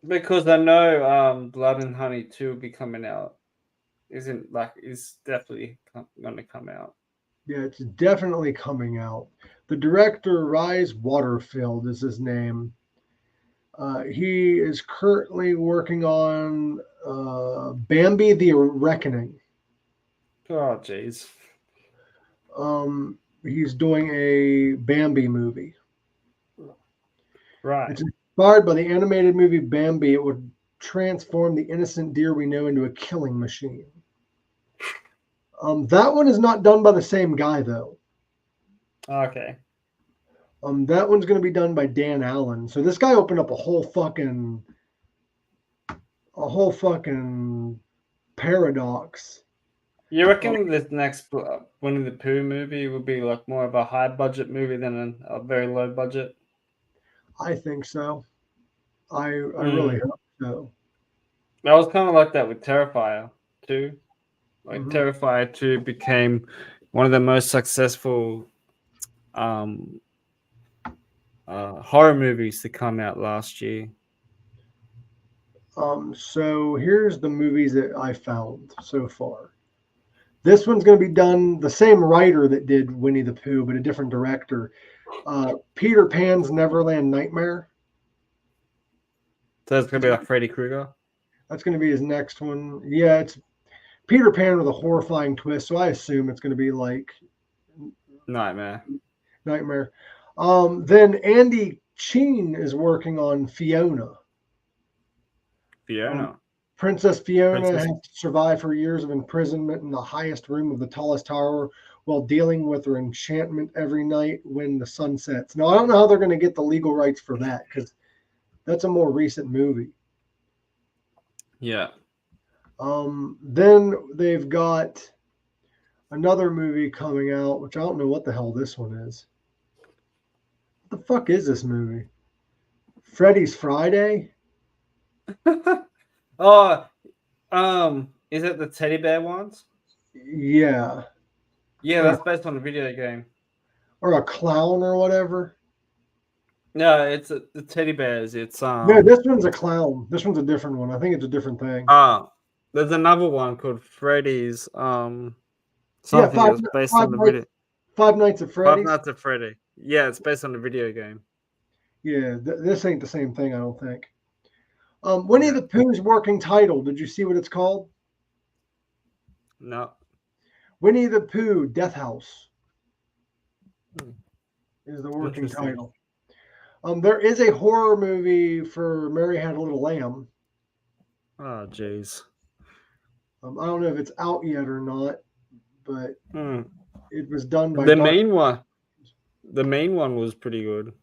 Because I know Blood and Honey 2 will be coming out. It's definitely going to come out. Yeah, it's definitely coming out. The director, Rhys Waterfield, is his name. He is currently working on Bambi the Reckoning. Oh, jeez. he's doing a Bambi movie. Right. It's inspired by the animated movie Bambi. It would transform the innocent deer we know into a killing machine. That one is not done by the same guy though. Okay. That one's going to be done by Dan Allen. So this guy opened up a whole fucking paradox. You reckon this next Winnie the Pooh movie would be like more of a high budget movie than a very low budget? I think so. I really hope so. That was kind of like that with Terrifier 2. Like Mhm. Terrifier 2 became one of the most successful horror movies to come out last year. So here's the movies that I found so far. This one's going to be done the same writer that did Winnie the Pooh, but a different director. Peter Pan's Neverland Nightmare. So it's gonna be like Freddy Krueger. That's going to be his next one. Yeah, it's Peter Pan with a horrifying twist. So I assume it's going to be like Nightmare. Then Andy Cheen is working on Fiona. Princess Fiona has to survive her years of imprisonment in the highest room of the tallest tower while dealing with her enchantment every night when the sun sets. Now, I don't know how they're going to get the legal rights for that because that's a more recent movie. Yeah. Then they've got another movie coming out, which I don't know what the hell this one is. What the fuck is this movie? Freddy's Friday? Oh, is it the teddy bear ones? Yeah. Yeah, that's based on a video game. Or a clown or whatever. No, it's the teddy bears. It's No, this one's a clown. This one's a different one. I think it's a different thing. There's another one called Freddy's Five based on the video. Five Nights at Freddy's. Five Nights at Freddy. Yeah, it's based on the video game. Yeah, this ain't the same thing, I don't think. Winnie the Pooh's working title. Did you see what it's called? No. Winnie the Pooh Death House is the working title. There is a horror movie for Mary Had a Little Lamb. Oh, jeez. I don't know if it's out yet or not, but it was done by the main one. The main one was pretty good.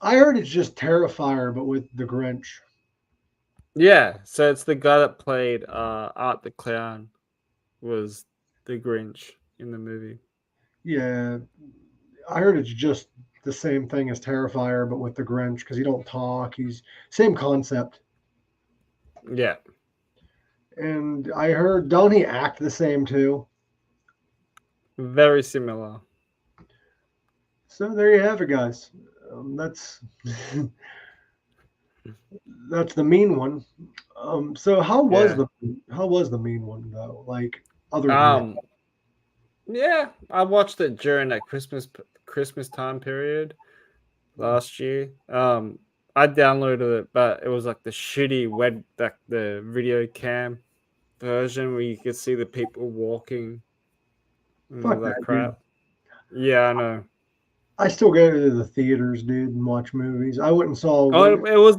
I heard it's just Terrifier, but with the Grinch. Yeah, so it's the guy that played Art the Clown was the Grinch in the movie. Yeah, I heard it's just the same thing as Terrifier, but with the Grinch because he don't talk. He's same concept. Yeah. And I heard, don't he act the same too? Very similar. So there you have it, guys. That's the mean one. So how was the mean one though? Like other than yeah, I watched it during that Christmas time period last year. I downloaded it, but it was like the shitty the video cam version where you could see the people walking and all that crap. Dude. Yeah, I know. I still go to the theaters, dude, and watch movies. I went and saw. It was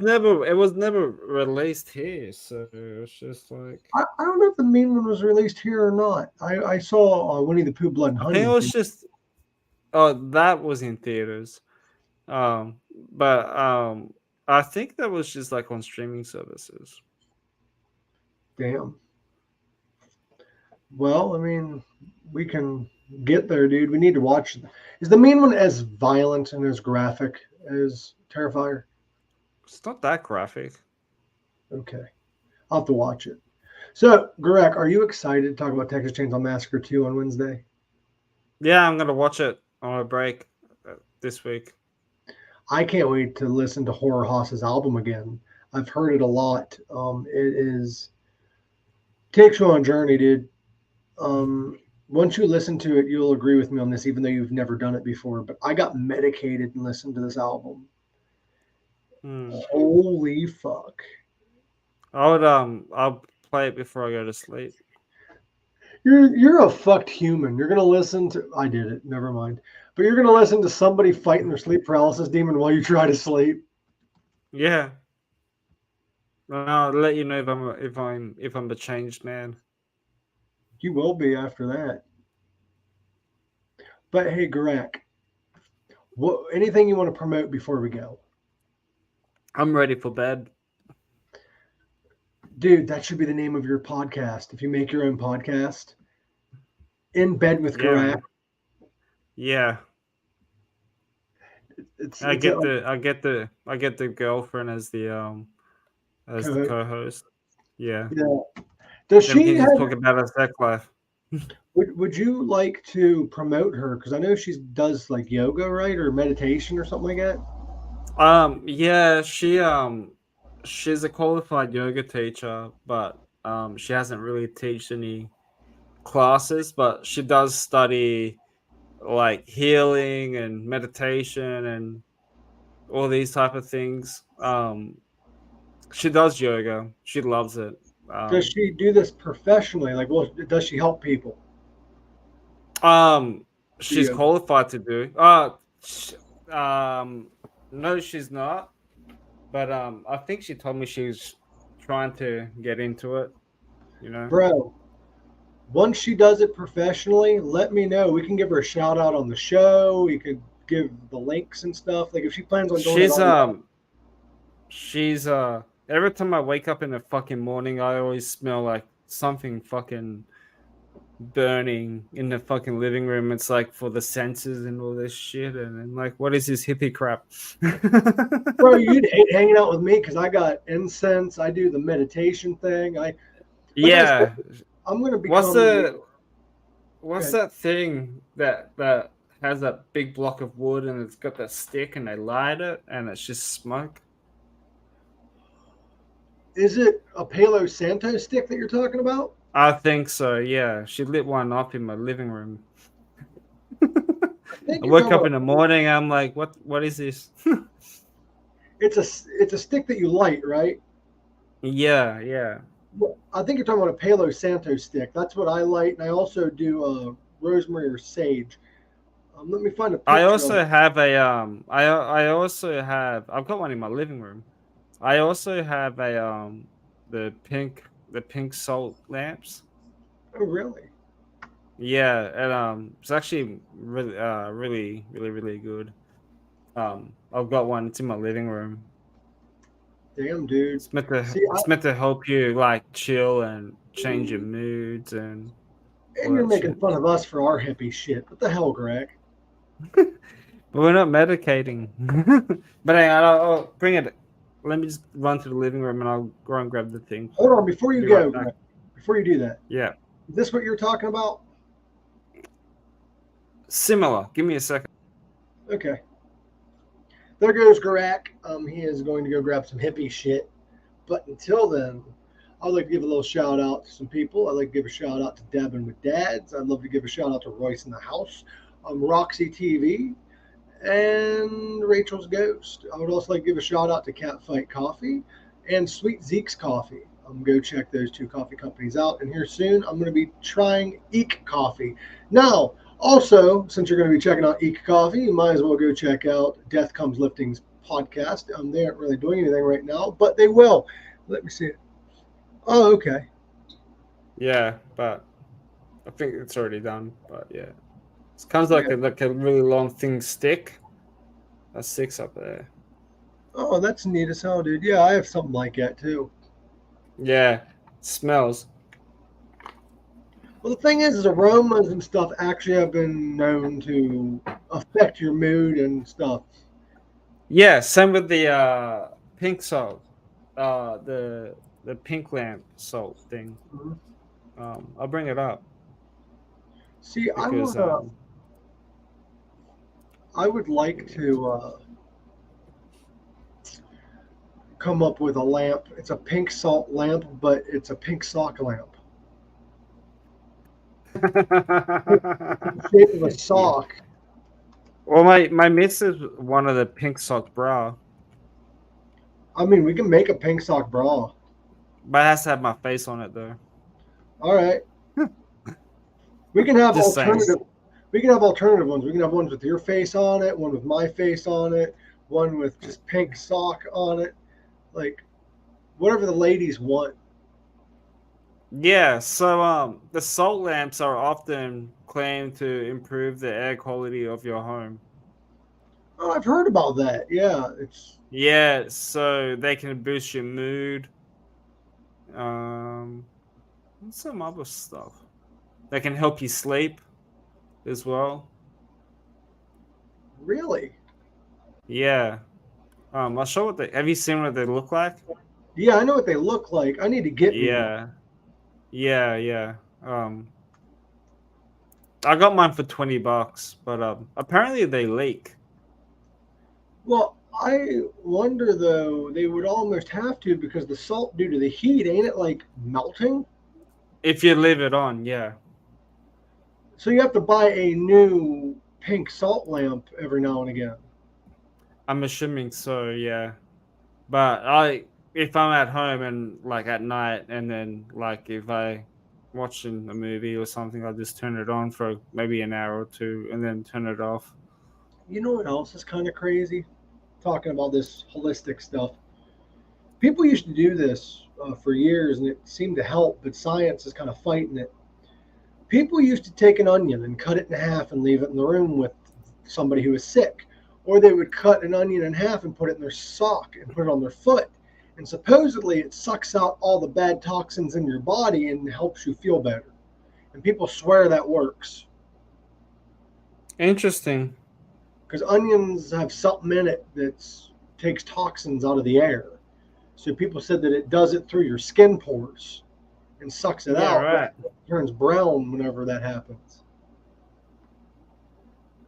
never released here, so it was just like I don't know if the mean one was released here or not. I saw Winnie the Pooh, Blood and Honey. I think it was just. Oh, that was in theaters, but I think that was just like on streaming services. Damn. Well, I mean, we can get there, dude. We need to watch. Is the mean one as violent and as graphic as Terrifier? It's not that graphic. Okay. I'll have to watch it. So, Gorak, are you excited to talk about Texas Chainsaw Massacre 2 on Wednesday? Yeah, I'm going to watch it on a break this week. I can't wait to listen to Horror Hoss's album again. I've heard it a lot. It takes you on a journey, dude. Once you listen to it, you'll agree with me on this, even though you've never done it before. But I got medicated and listened to this album. Holy fuck! I'll play it before I go to sleep. You're a fucked human. You're gonna listen to. I did it. Never mind. But you're gonna listen to somebody fighting their sleep paralysis demon while you try to sleep. Yeah. I'll let you know if I'm the changed man. You will be after that. But hey, Gorak, anything you want to promote before we go? I'm ready for bed. Dude, that should be the name of your podcast. If you make your own podcast, In Bed with Gorak. Yeah. I get the girlfriend as the co-host. Yeah. Yeah. Does she just talk about her sex life? Would you like to promote her? Because I know she does like yoga, right, or meditation or something like that. Yeah, she's a qualified yoga teacher, but she hasn't really taught any classes, but she does study like healing and meditation and all these type of things. She does yoga. She loves it. Does she do this professionally? Like, well, does she help people? She's qualified to do. No, she's not. But I think she told me she's trying to get into it. You know, bro. Once she does it professionally, let me know. We can give her a shout out on the show. We could give the links and stuff. Like if she plans on doing she's every time I wake up in the fucking morning, I always smell like something fucking burning in the fucking living room. It's like for the senses and all this shit. And I'm like, what is this hippie crap? Bro, you'd hate hanging out with me because I got incense. I do the meditation thing. I'm gonna become. What's that thing that has that big block of wood and it's got that stick and they light it and it's just smoke? Is it a Palo Santo stick that you're talking about? I think so. Yeah, she lit one up in my living room. I woke up in the morning. I'm like, what is this? It's a stick that you light, right? Yeah. I think you're talking about a Palo Santo stick. That's what I light, and I also do rosemary or sage. Let me find a picture. I also have a I've got one in my living room. I also have the pink salt lamps. Oh, really? Yeah, and it's actually really good. I've got one. It's in my living room. Damn, dude. It's meant to help you like chill and change your moods and you're making fun of us for our hippie shit. What the hell, Greg? But we're not medicating. But hang on, I'll bring it. Let me just run to the living room and I'll go and grab the thing. Hold on, before you go, Greg, before you do that. Yeah. Is this what you're talking about? Similar. Give me a second. Okay. There goes Gorak. He is going to go grab some hippie shit. But until then, I'd like to give a little shout out to some people. I'd like to give a shout out to Deb and Wit Dads. I'd love to give a shout out to Royce In The House, Roxie TV, and Rachel's Ghost. I would also like to give a shout out to Catfight Coffee and Sweet Zeke's Coffee. Go check those two coffee companies out. And here soon, I'm going to be trying Eek Coffee. Now, also, since you're going to be checking out Eek Coffee, you might as well go check out Death Comes Lifting's podcast. They aren't really doing anything right now, but they will. Let me see it. Oh, okay. Yeah, but I think it's already done. But yeah, it comes like a really long thin stick. That sticks up there. Oh, that's neat as hell, dude. Yeah, I have something like that too. Yeah, it smells. Well, the thing is aromas and stuff actually have been known to affect your mood and stuff. Yeah, same with the pink salt, the pink lamp salt thing. Mm-hmm. I'll bring it up. See, because, I would like to come up with a lamp. It's a pink salt lamp, but it's a pink sock lamp. The shape of a sock. Well, my missus wanted a pink sock bra. I mean, we can make a pink sock bra. But it has to have my face on it, though. All right. We can have Just saying. alternative. We can have alternative ones. We can have ones with your face on it, one with my face on it, one with just pink sock on it, like whatever the ladies want. Yeah, so the salt lamps are often claimed to improve the air quality of your home. Oh, I've heard about that. Yeah, it's Yeah, so they can boost your mood. And some other stuff. They can help you sleep as well. really. Yeah. I'll show what they have you seen what they look like? Yeah, I know what they look like. I need to get me one. Yeah. Yeah. I got mine for $20, but apparently they leak. Well, I wonder though, they would almost have to because the salt due to the heat, ain't it like melting? If you leave it on, yeah. So you have to buy a new pink salt lamp every now and again. I'm assuming so, yeah. But if I'm at home and like at night, and then like if I watching a movie or something, I'll just turn it on for maybe an hour or two and then turn it off. You know what else is kind of crazy? Talking about this holistic stuff. People used to do this for years and it seemed to help, but science is kind of fighting it. People used to take an onion and cut it in half and leave it in the room with somebody who was sick. Or they would cut an onion in half and put it in their sock and put it on their foot. And supposedly it sucks out all the bad toxins in your body and helps you feel better. And people swear that works. Interesting. Because onions have something in it that takes toxins out of the air. So people said that it does it through your skin pores and sucks it out. Right. It turns brown whenever that happens.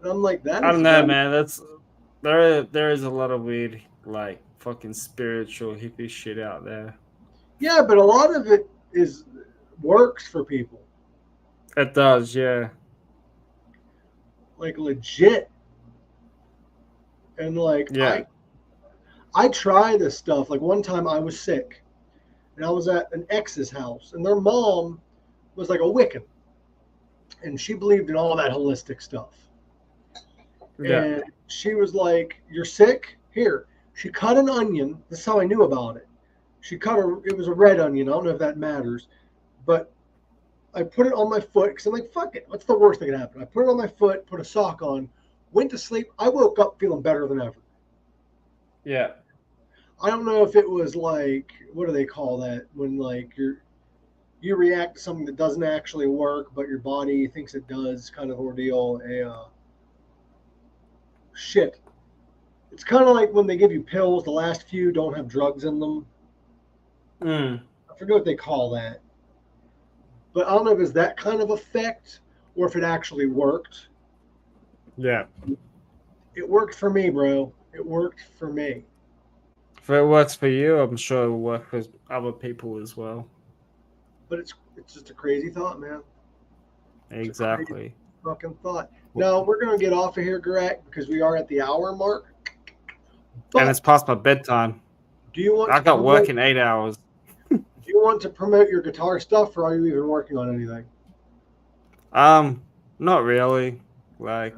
And I'm like, that is I don't know, man. There is a lot of weird, like fucking spiritual hippie shit out there. Yeah, but a lot of it works for people. It does, yeah. Like legit. And like Yeah. I try this stuff. Like one time I was sick and I was at an ex's house and their mom was like a Wiccan. And she believed in all that holistic stuff. Yeah. And she was like, "You're sick? Here." She cut an onion. This is how I knew about it. It was a red onion. I don't know if that matters. But I put it on my foot because I'm like, fuck it. What's the worst that can happen? I put it on my foot, put a sock on, went to sleep. I woke up feeling better than ever. Yeah. I don't know if it was like, what do they call that? When like you react to something that doesn't actually work, but your body thinks it does, kind of ordeal. Shit. It's kind of like when they give you pills, the last few don't have drugs in them. I forget what they call that. But I don't know if it's that kind of effect or if it actually worked. Yeah. It worked for me, bro. It worked for me. If it works for you, I'm sure it will work for other people as well. But it's just a crazy thought, man. Exactly. Fucking thought. Now we're gonna get off of here, Gorak, because we are at the hour mark. But and it's past my bedtime. Do you want? I got work in 8 hours. Do you want to promote your guitar stuff, or are you even working on anything? Not really. Like,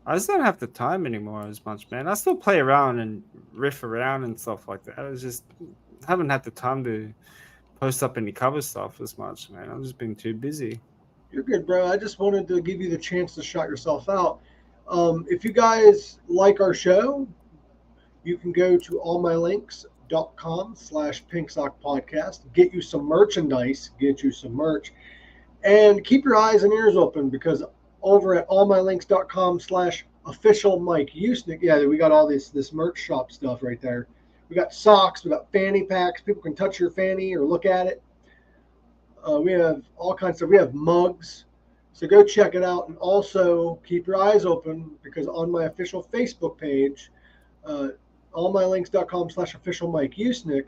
I just don't have the time anymore as much, man. I still play around and riff around and stuff like that. I just haven't had the time to post up any cover stuff as much, man. I've just been too busy. You're good, bro. I just wanted to give you the chance to shout yourself out. If you guys like our show, you can go to allmylinks.com/pinksockpodcast. Get you some merchandise. Get you some merch. And keep your eyes and ears open because over at allmylinks.com/official Mike Usenick, yeah, we got all this merch shop stuff right there. We got socks. We got fanny packs. People can touch your fanny or look at it. We have all kinds of stuff. We have mugs. So go check it out. And also keep your eyes open because on my official Facebook page, allmylinks.com/official Mike Usenick,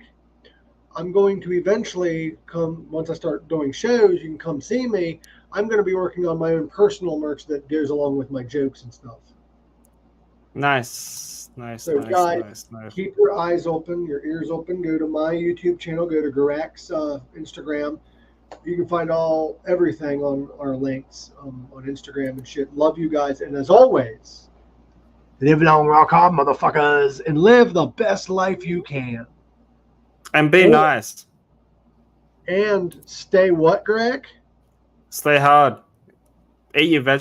I'm going to eventually come, once I start doing shows, you can come see me. I'm going to be working on my own personal merch that goes along with my jokes and stuff. Nice. So guys, keep your eyes open, your ears open. Go to my YouTube channel. Go to Gorak's Instagram. You can find everything on our links on Instagram and shit. Love you guys, and as always, live long, rock hard, motherfuckers, and live the best life you can. And be nice. And stay what, Greg? Stay hard. Eat your vegetables.